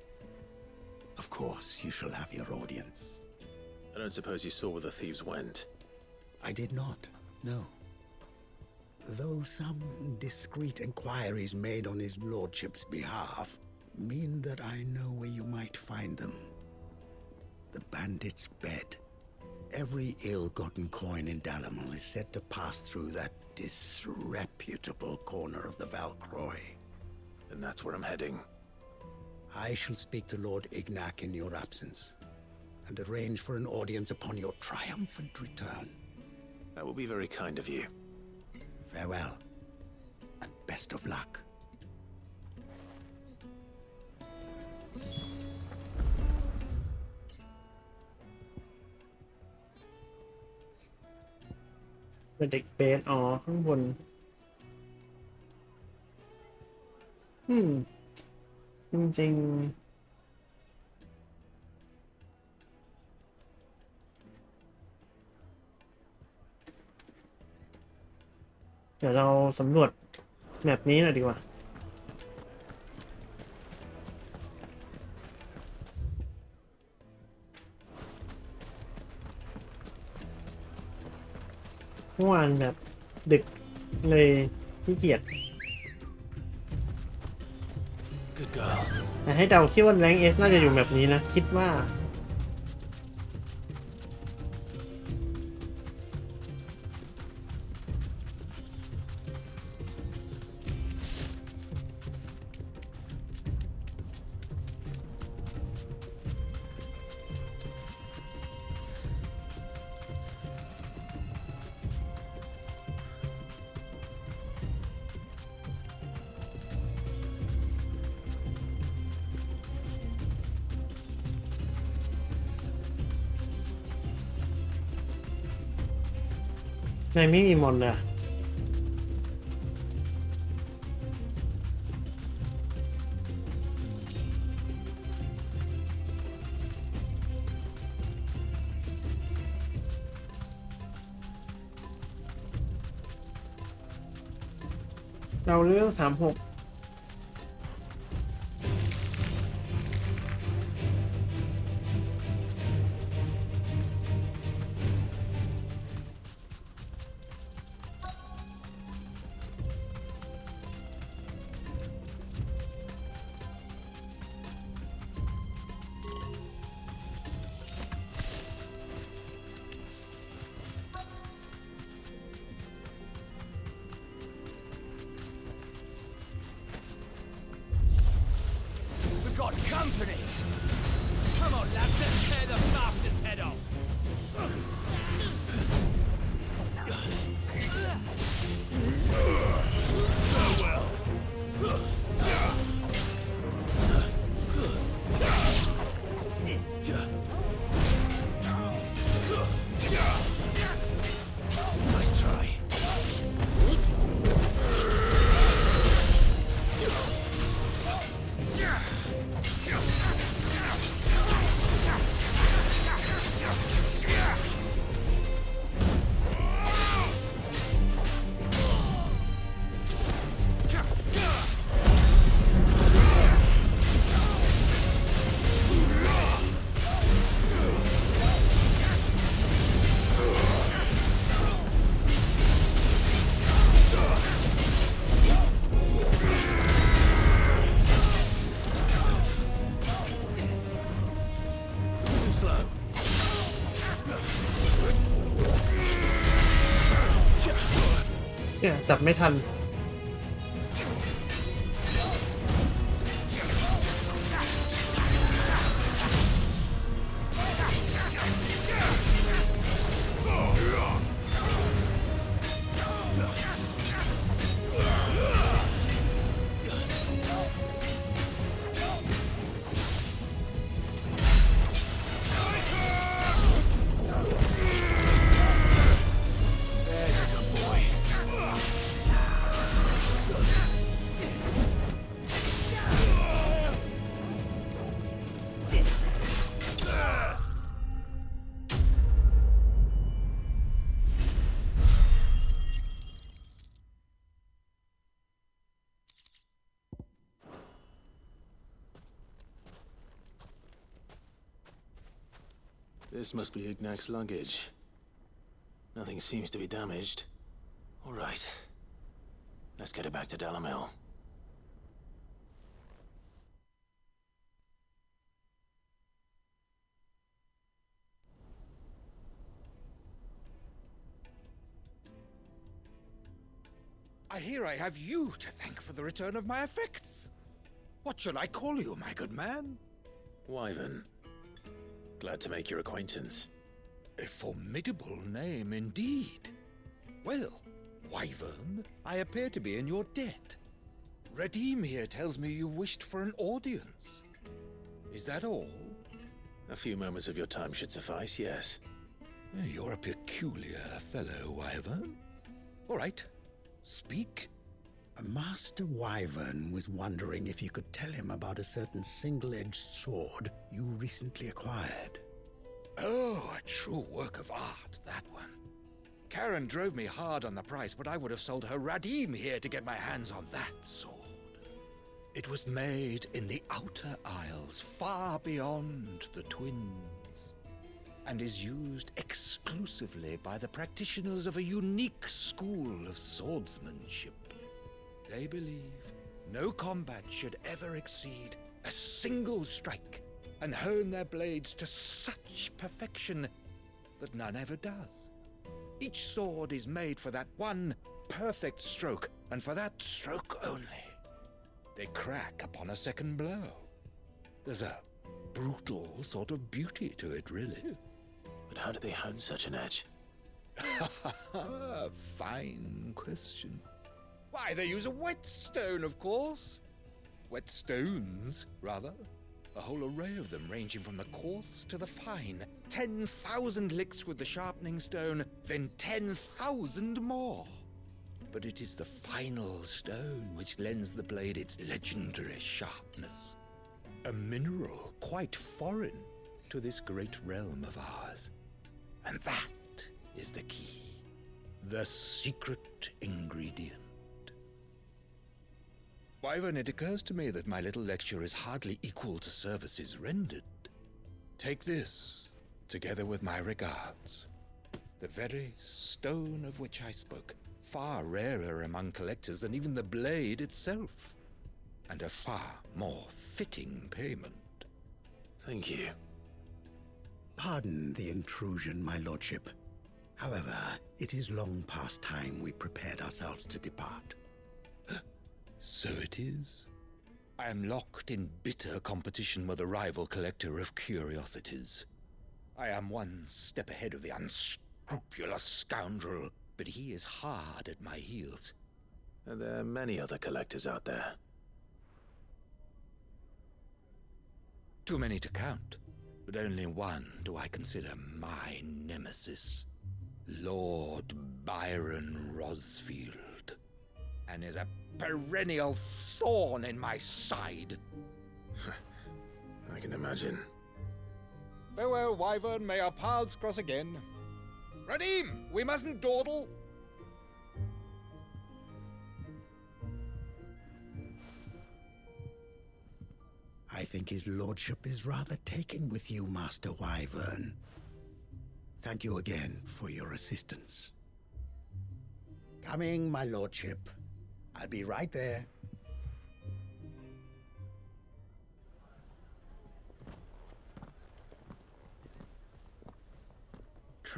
Of course, you shall have your audience. I don't suppose you saw where the thieves went. I did not, no. Though some discreet inquiries made on his lordship's behalf mean that I know where you might find them. The bandit's bed. Every ill-gotten coin in Dalamal is said to pass through that disreputable corner of the Valcroy. And that's where I'm heading. I shall speak to Lord Ignac in your absence, and arrange for an audience upon your triumphant return. That will be very kind of you. Farewell, and best of luck.เป็นเด็กเบสอ๋อข้างบนจริงๆเดี๋ยวเราสำรวจแมปนี้หน่อยดีกว่าเมื่อวานแบบดึกเลยขี้เกียจแต่ให้เดาคิดว่าแรงเอสน่าจะอยู่แบบนี้นะคิดว่าในไม่มีมอนเลยเราเรื่อง36Got company! Come on, lads, let's tear the bastard's head off! Farewell. slow. เนี่ยจับไม่ทัน There's a good boy. This must be Ignac's luggage. Nothing seems to be damaged. All right. Let's get it back to Delamil. I hear I have you to thank for the return of my effects. What shall I call you, my good man? Wyvern. Glad to make your acquaintance. A formidable name indeed. Well, Wyvern, I appear to be in your debt. Redeem here tells me you wished for an audience. Is that all? A few moments of your time should suffice, yes. You're a peculiar fellow, Wyvern. All right, speak. Master Wyvern was wondering if you could tell him about a certain single-edged sword you recently acquired. Oh, a true work of art, that one. Karen drove me hard on the price, but I would have sold her Radim here to get my hands on that sword. It was made in the Outer Isles, far beyond the Twins, and is used exclusively by the practitioners of a unique school of swordsmanship. They believe no combat should ever exceed a single strike, and hone their blades to such perfection that none ever does. Each sword is made for that one perfect stroke, and for that stroke only. They crack upon a second blow. There's a brutal sort of beauty to it, really. But how do they hone such an edge? Fine question. Why, they use a whetstone, of course. Whetstones, rather. A whole array of them, ranging from the coarse to the fine. 10,000 licks with the sharpening stone, then 10,000 more. But it is the final stone which lends the blade its legendary sharpness. A mineral quite foreign to this great realm of ours. And that is the key. The secret ingredient. Wyvern, it occurs to me that my little lecture is hardly equal to services rendered. Take this, together with my regards. The very stone of which I spoke, far rarer among collectors than even the blade itself, and a far more fitting payment. Thank you. Pardon the intrusion, my lordship. However, it is long past time we prepared ourselves to depart. So it is. I am locked in bitter competition with a rival collector of curiosities. I am one step ahead of the unscrupulous scoundrel, but he is hard at my heels. Are there many other collectors out there? Too many to count, but only one do I consider my nemesis. Lord Byron Rosfield, and is a perennial thorn in my side. I can imagine. Farewell, Wyvern. May our paths cross again. Radim, we mustn't dawdle. I think his lordship is rather taken with you, Master Wyvern. Thank you again for your assistance. Coming, my lordship. I'll be right there.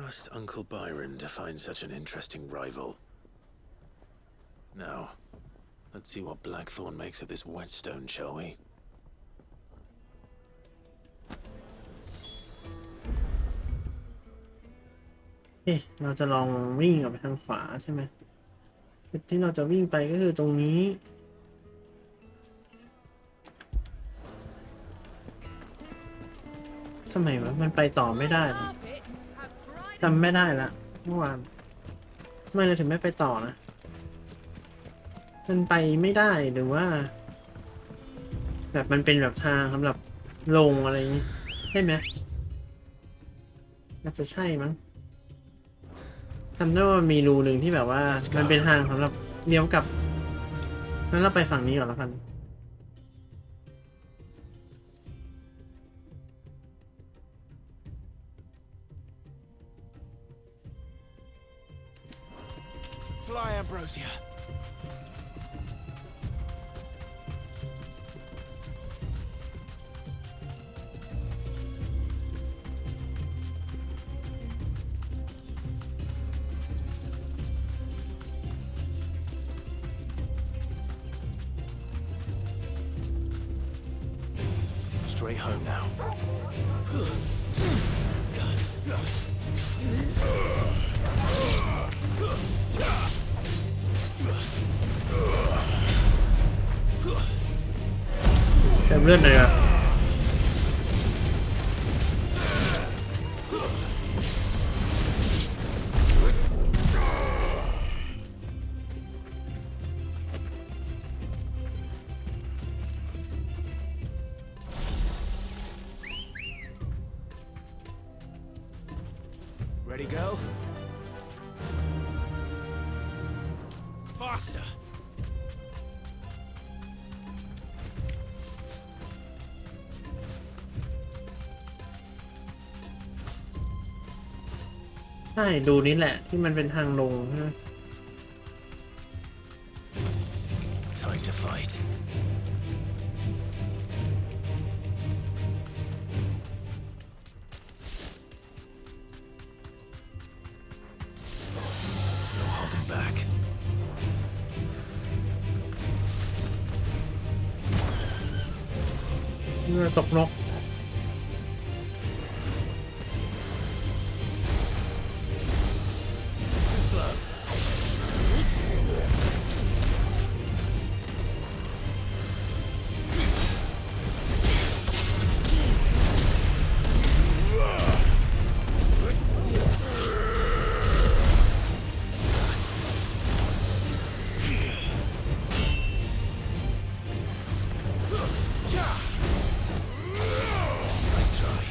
trust Uncle Byron to find such an interesting rival. Now, let's see what Blackthorn makes of this whetstone, shall we? เราจะลองวิ่งออกไปทางขวาใช่ไหมจุดที่เราจะวิ่งไปก็คือตรงนี้ทำไมวะมันไปต่อไม่ได้จำไม่ได้ละเมื่อวานทำไมเราถึงไม่ไปต่อนะมันไปไม่ได้หรือว่าแบบมันเป็นแบบทางสำหรับลงอะไรอย่างนี้ใช่ไหมน่าจะใช่มั้งจำได้ว่ามีรูหนึ่งที่แบบว่ามันเป็นทางสำหรับเลี้ยวกลับงั้นเราไปฝั่งนี้ก่อนแล้วกัน Fly, Ambrosia. Straight home now. เต็มเลือดเลยอ่ะ Ready, go? Faster! ใช่ดูนี่แหละที่มันเป็นทางลงใช่ไหม Time to fight. No holding back. เมื่อตกนก Too slow. Nice try.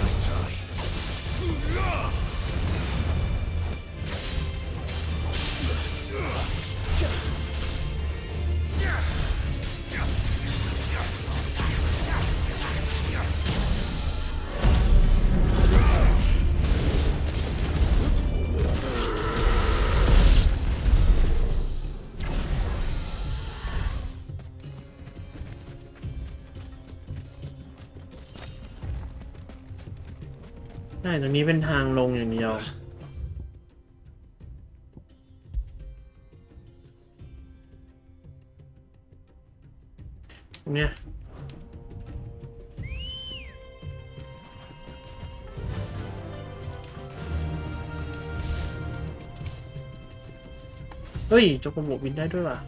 Nice try.ใช่ตรงนี้เป็นทางลงอย่างเดียวตรงเนี้ยเฮ้ยโจโกโบบินได้ด้วยว่ะ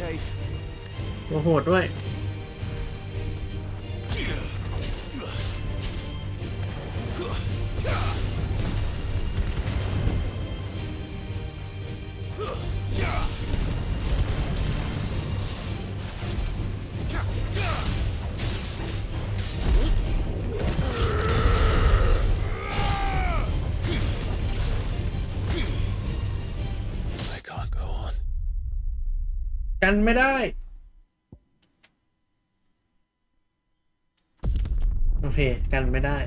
safe. ตัวโหดด้วย I can't go on. กันไม่ได้ โอเค กันไม่ได้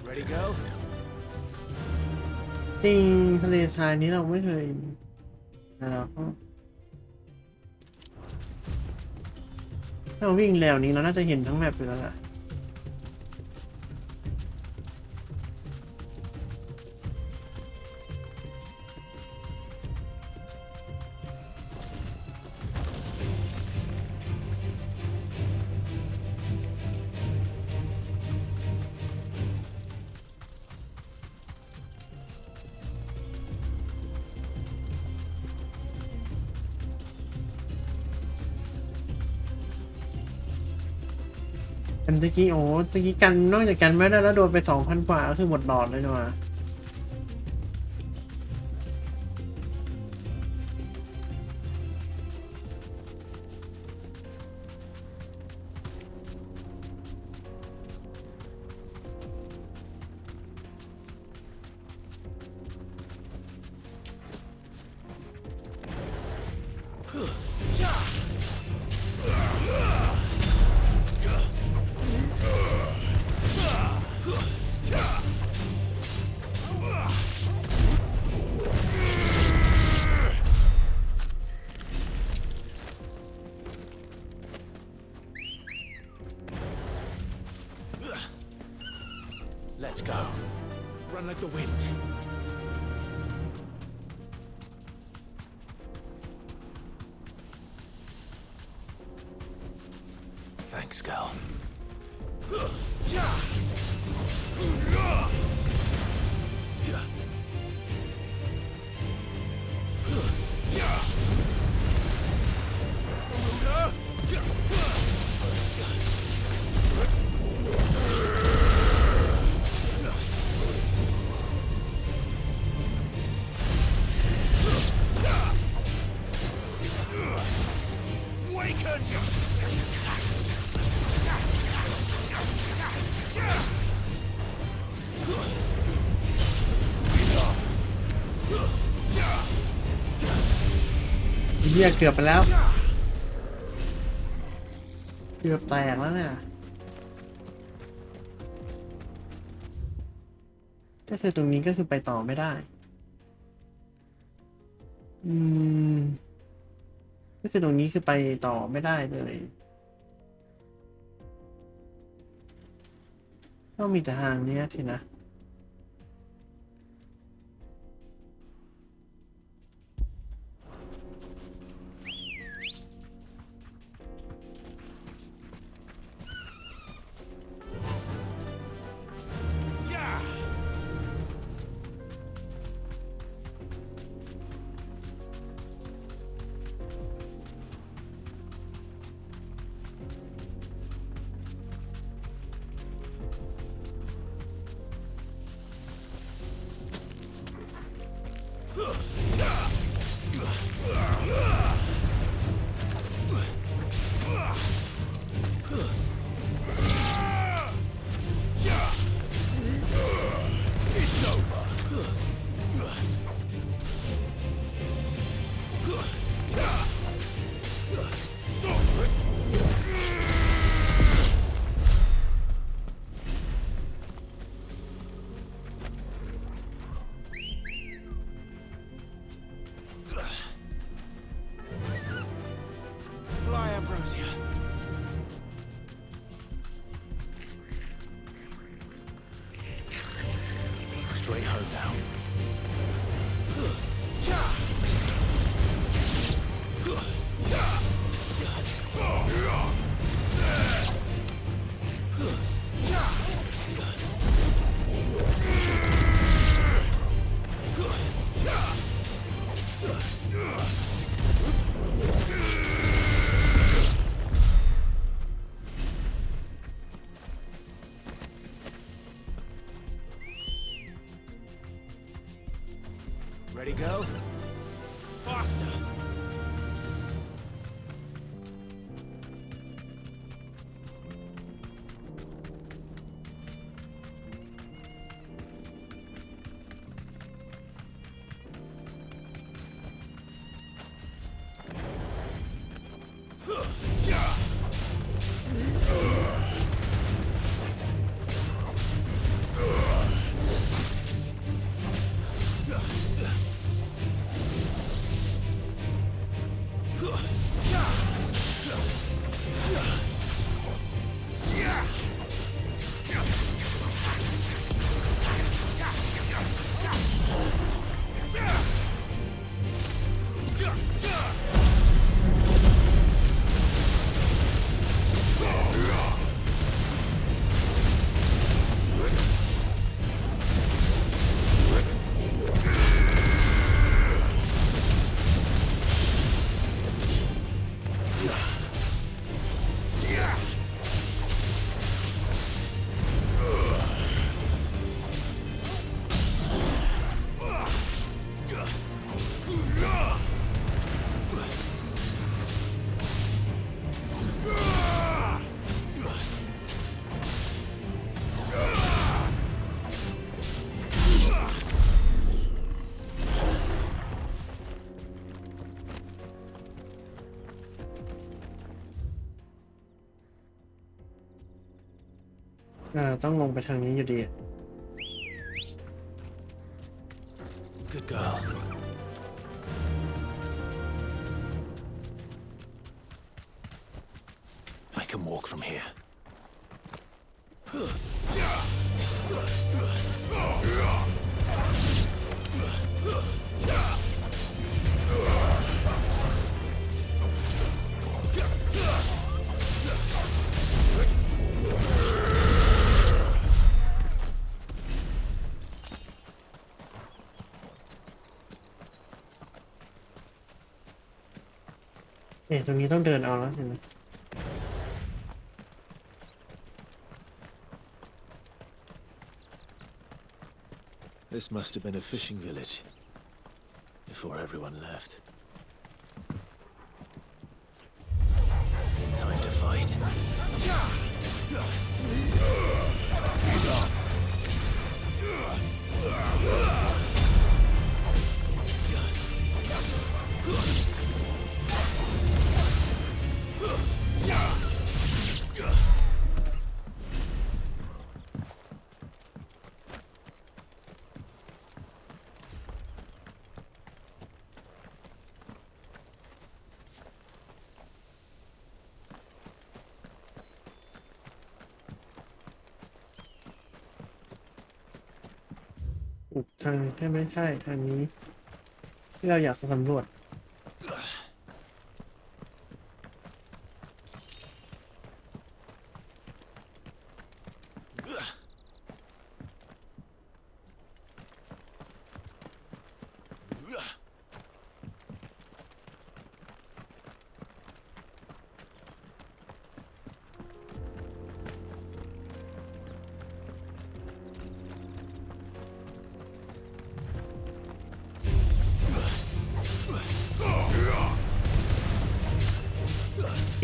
Ready, go? จริงทะเลทรายนี้เราไม่เคยเราก็ถ้าเราวิ่งแนวนี้เราน่าจะเห็นทั้งแมปอยู่แล้วล่ะ กันตะกี้โอ้ตะกี้กันนอกจากกันไม่ได้แล้วโดนไป 2,000 กว่าก็คือหมดหลอดเลยนะวะLet's go. Run like the wind. Thanks, girl. Awaken! เหี้ยเกือบไปแล้ว เกือบแตกแล้วเนี่ยก็คือตรงนี้ก็คือไปต่อไม่ได้ก็คือตรงนี้คือไปต่อไม่ได้เลยต้องมีแต่ทางนี้ทีนะ straight home now. Ready, go? Faster!ต้องลงไปทางนี้อยู่ดี Good girl. I can walk from here.เนี่ยตรงนี้ต้องเดินเอาแล้วเห็นไหม This must have been a fishing village before everyone left. Time to fight.ทางใช่ไหมใช่ทางนี้ที่เราอยากสำรวจ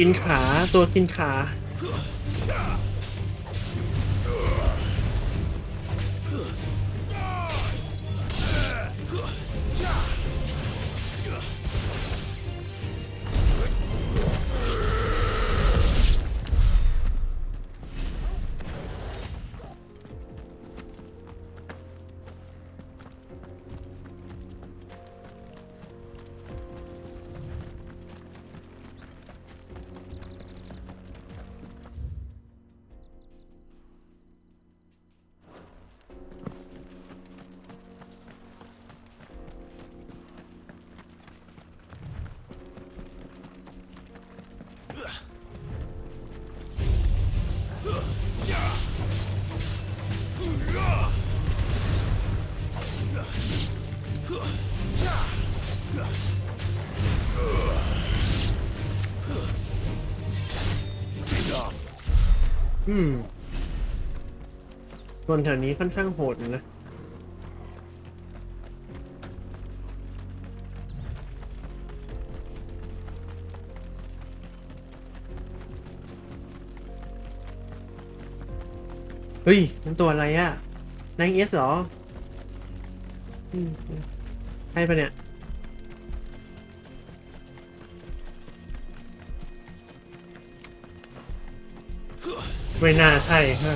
กินขาตัวกินขา I คนแถวนี้ค่อนข้างโหดนะ เฮ้ยมันตัวอะไรอะนายเอสเหรอใช่ปะเนี่ยไม่น่าใช่ฮะ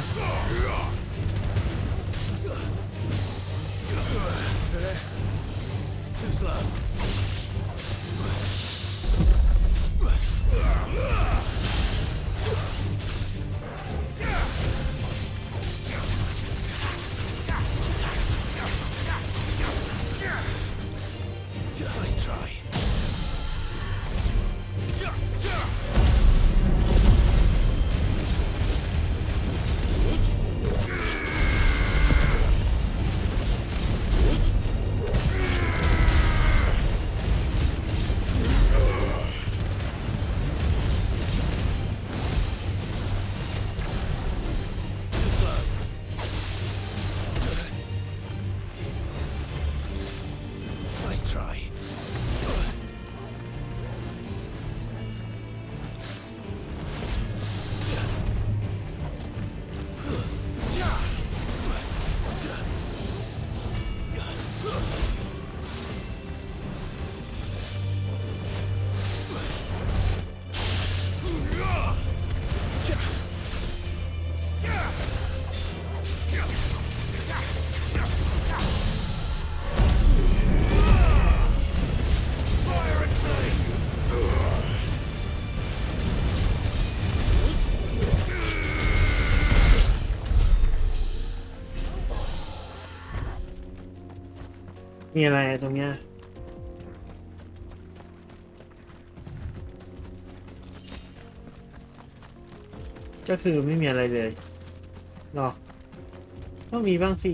มีอะไรตรงเนี้ยก็คือไม่มีอะไรเลยหรอต้องมีบ้างสิ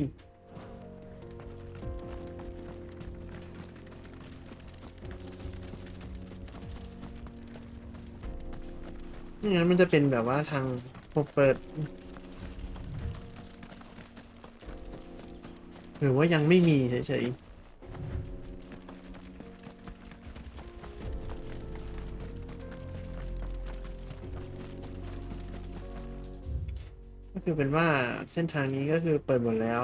ไม่งั้นมันจะเป็นแบบว่าทางเปิดหรือว่ายังไม่มีเฉยๆก็คือเป็นว่าเส้นทางนี้ก็คือเปิดหมดแล้ว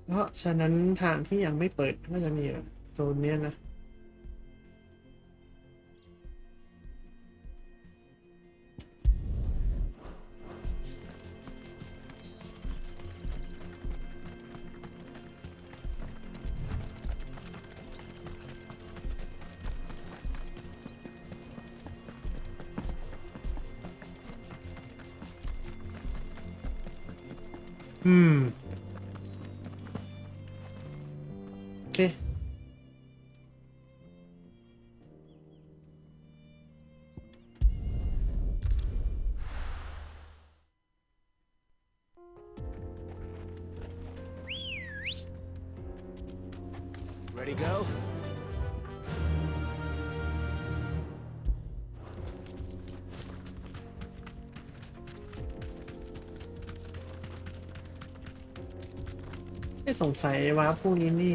เพราะฉะนั้นทางที่ยังไม่เปิดก็จะมีโซนเนี้ยนะโอเคReady, go? ไม่สงสัยว่าพวกนี้นี่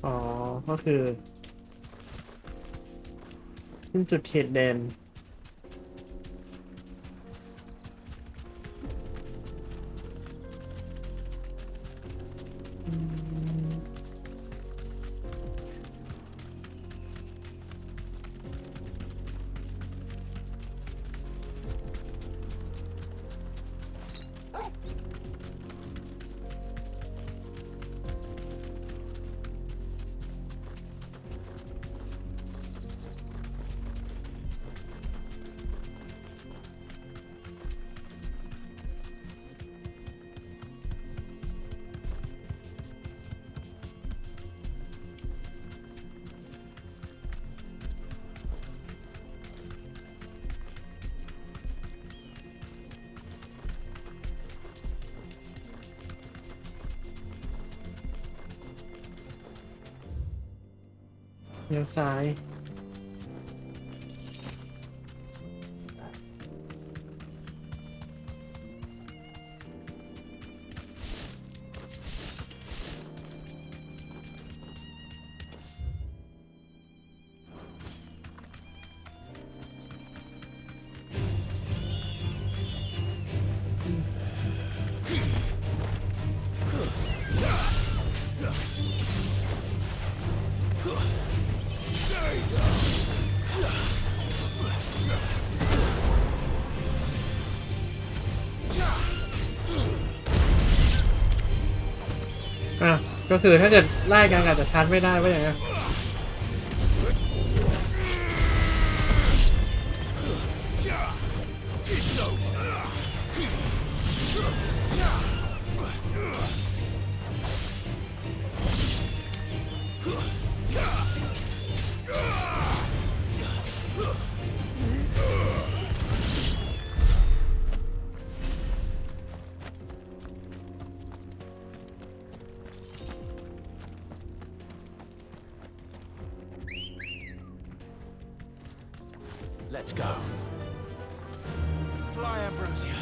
อ๋อก็คือเป็นจุดเขตแดน เลี้ยวซ้าย อ่ะก็คือถ้าเกิดไล่กันอาจจะชาร์จไม่ได้ว่าอย่างเงี้ยLet's go. Fly, Ambrosia.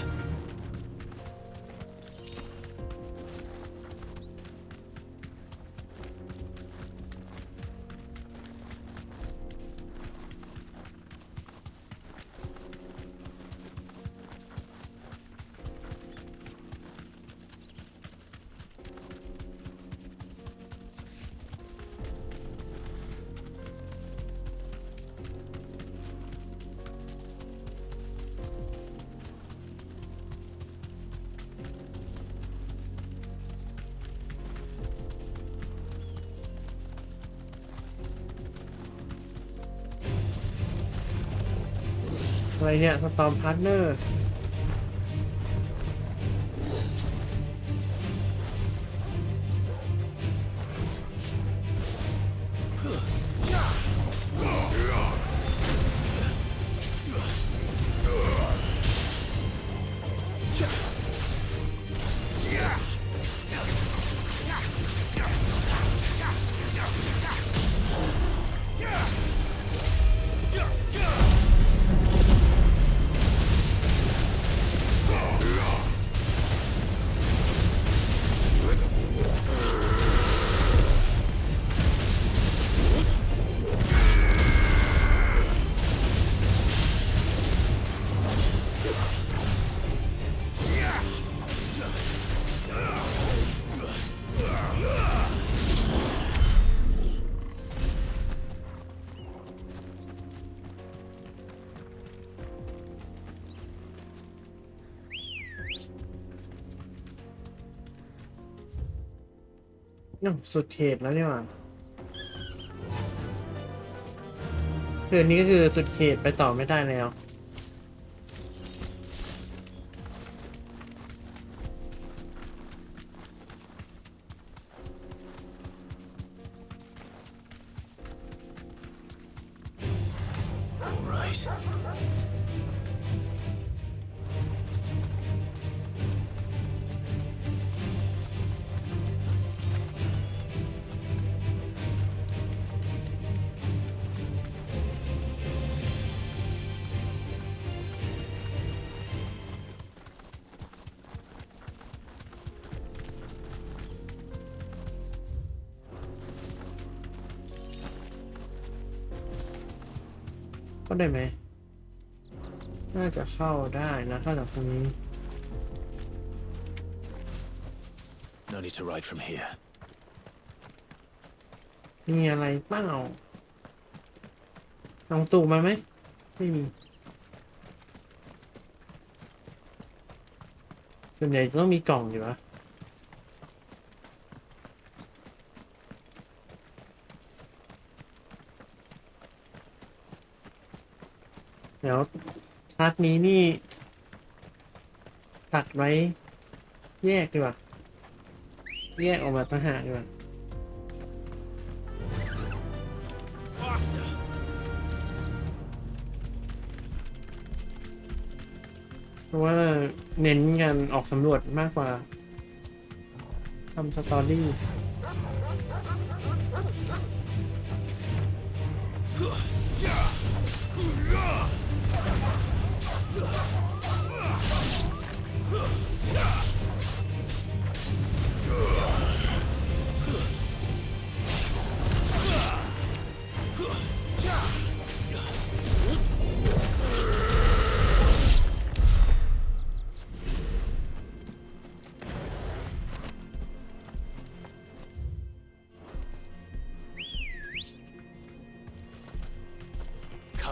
อะไรเนี่ยสตอมพาร์ทเนอร์สุดเขตแล้วเนี่ยว่ะคืนนี้ก็คือสุดเขตไปต่อไม่ได้แล้ว All right.เข้าได้ไหมน่าจะเข้าได้นะถ้าจากตรงนี้ No need to ride from here. มีอะไรเปล่าลองตู่มาไหมไม่มีส่วนใหญ่ต้องมีกล่องอยู่วะเดี๋ยวพาร์ทนี้นี่ตัดไว้แยกดีกว่าแยกออกมาต่างหากดีกว่าเพราะว่าเน้นกันออกสำรวจมากกว่าทำสตอรี่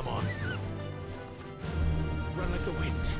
Come on. Run like the wind.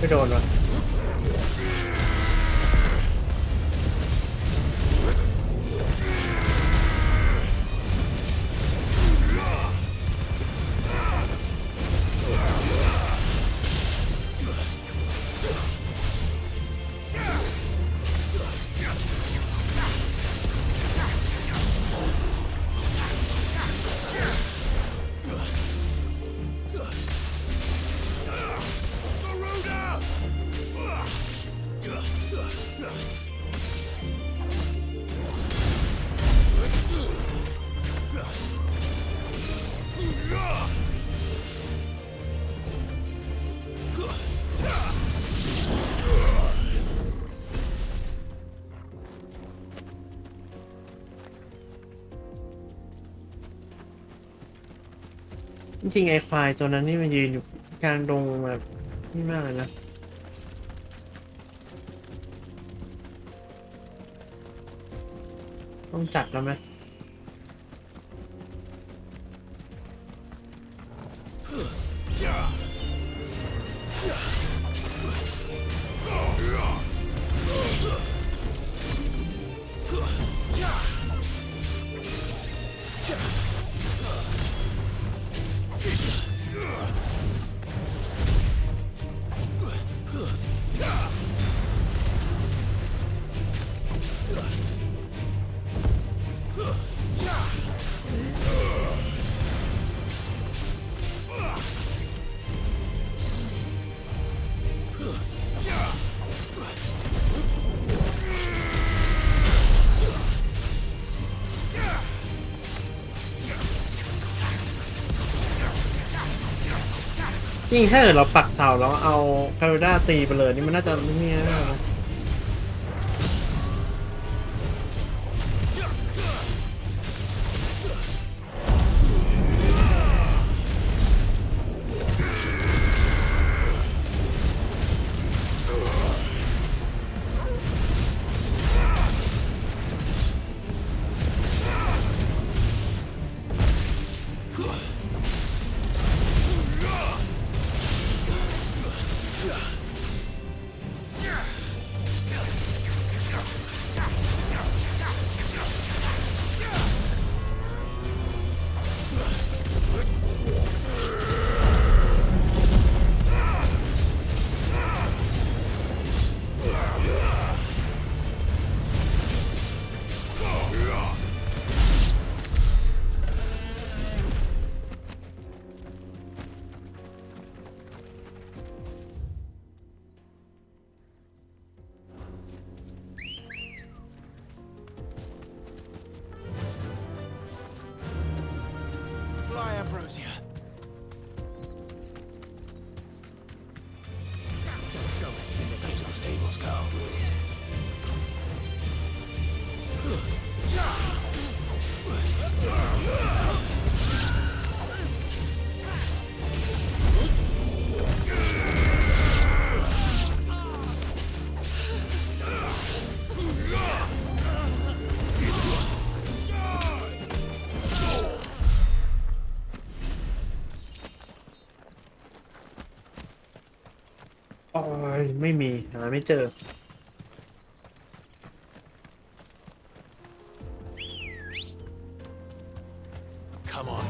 ไม่โดนวะจริงๆไอ้ควายตัวนั้นนี่มันยืนอยู่กลางดงแบบนี่มากเลยนะต้องจัดแล้วไหมจริงถ้าเกิดเราปักเสาแล้วเอาคารูด้าตีไปเลยนี่มันน่าจะไม่เนี่ยนะAmbrosia. Go. Back to the stables, go.ไม่มีหาไม่เจอ Come on.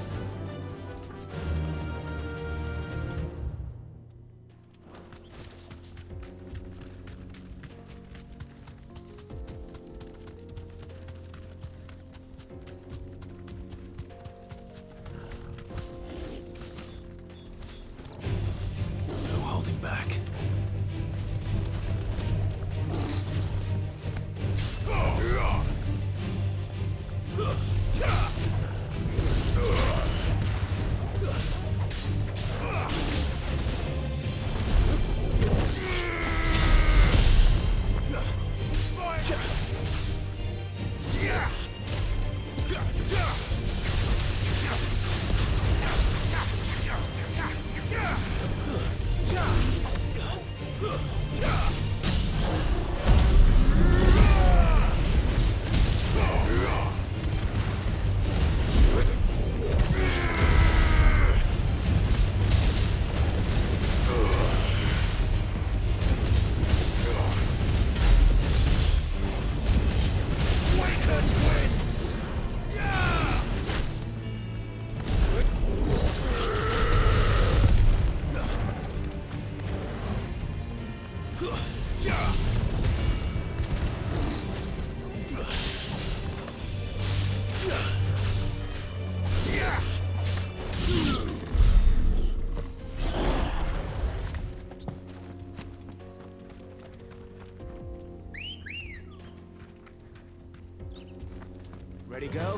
Ready, girl?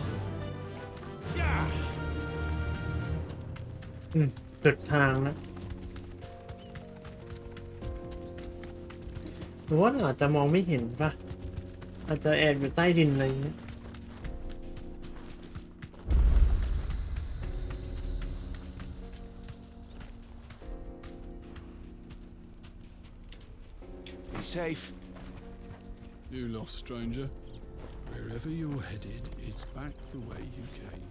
สุดทางนะหรือว่าอาจจะมองไม่เห็นป่ะอาจจะแอบอยู่ใต้ดินอะไรอย่างเงี้ย Safe. You lost, stranger. Wherever you're headed, it's back the way you came.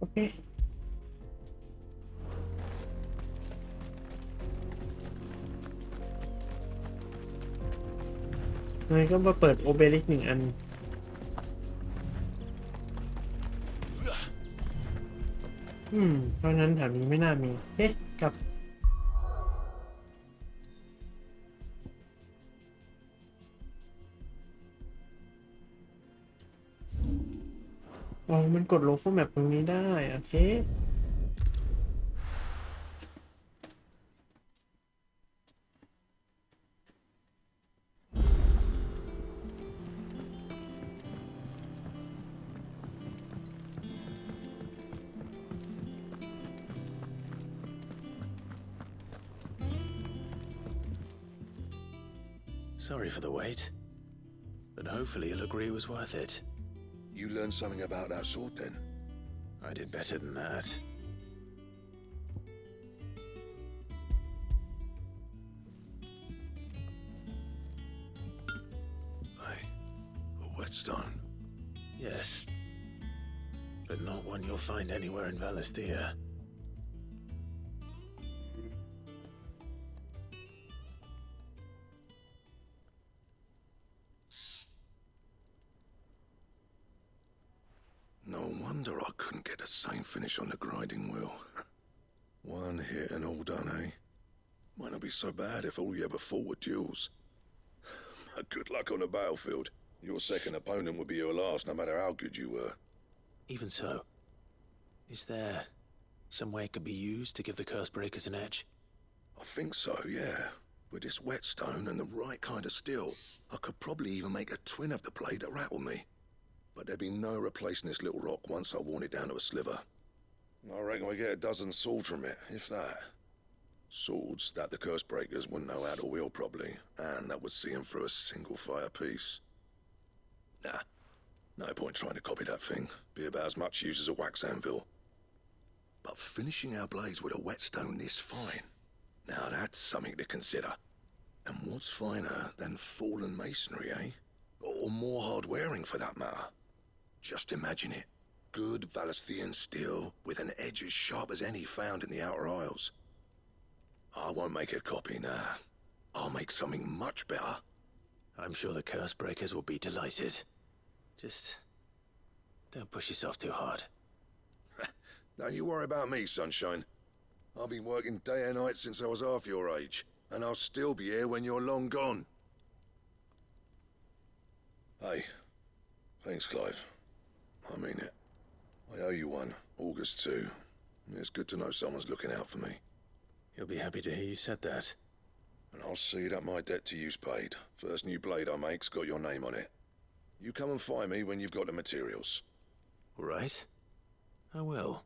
Okay. งั้นก็มาเปิดโอเบลิกหนึ่งอันเพราะนั้นแถวนี้ไม่น่ามีเอ๊ะกลับอ๋อมันกดโลโก้แมปตรงนี้ได้โอเคSorry for the wait, but hopefully you'll agree it was worth it. You learned something about that sword then? I did better than that. A whetstone? Yes, but not one you'll find anywhere in Valisthea. No wonder I couldn't get the same finish on the grinding wheel. One hit and all done, eh? Might not be so bad if all you ever fought were duels. But good luck on the battlefield. Your second opponent would be your last, no matter how good you were. Even so, is there some way it could be used to give the curse breakers an edge? I think so, yeah. With this whetstone and the right kind of steel, I could probably even make a twin of the blade that rattled me. But there'd be no replacing this little rock once I worn it down to a sliver. I reckon we get a dozen swords from it, if that. Swords that the curse breakers wouldn't know how to wield properly, and that would see them through a single fire piece. Nah, no point trying to copy that thing. Be about as much use as a wax anvil. But finishing our blades with a whetstone this fine, now that's something to consider. And what's finer than fallen masonry, eh? Or more hard-wearing, for that matter. Just imagine it. Good Valisthean steel with an edge as sharp as any found in the Outer Isles. I won't make a copy, nah. I'll make something much better. I'm sure the curse breakers will be delighted. Just don't push yourself too hard. Don't you worry about me, sunshine. I've been working day and night since I was half your age, and I'll still be here when you're long gone. Hey, thanks, Clive. I mean it. I owe you one, August too. It's good to know someone's looking out for me. You'll be happy to hear you said that. And I'll see that my debt to you's paid. First new blade I make's got your name on it. You come and find me when you've got the materials. All right. I will.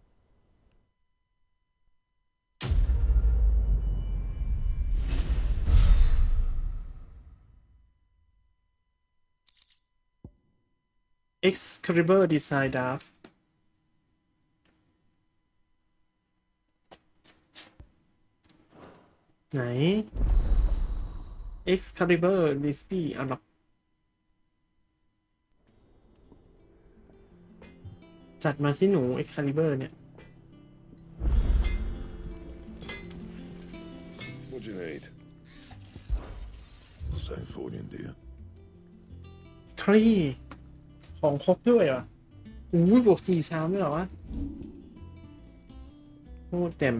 Excalibur Design Draft ไหน Excalibur Recipe เอาหรอจัดมาสิหนู Excalibur เนี่ย What do you need? Same fortune, dear. คลี่ของครบด้วยเหรออุ้ยบวก43เลยเหรอวะโคตรเต็ม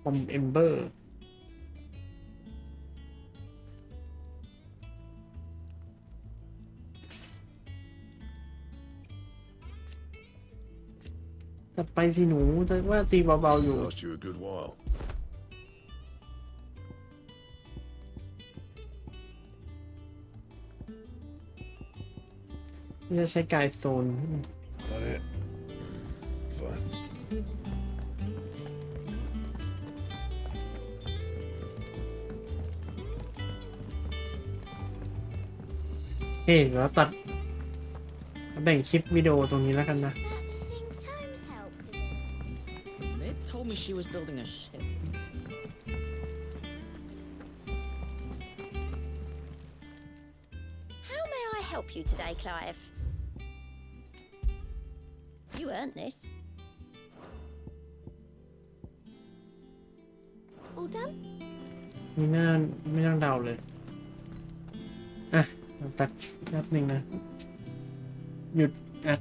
คอมเอมเบอร์ ตัดไปสิหนูแต่ว่าตีเบาๆอยู่ Last you a good while. ไม่จะใช้กายโซน That it? Fine. เฮ้ยเราตัดแบ่งคลิปวิดีโอตรงนี้แล้วกันนะ Ned told me she was building a ship. How may I help you today, Clive? You earned this. All done? ไม่ต้องเดาเลย อ่ะตัดแป๊บหนึ่งนะ หยุดอัด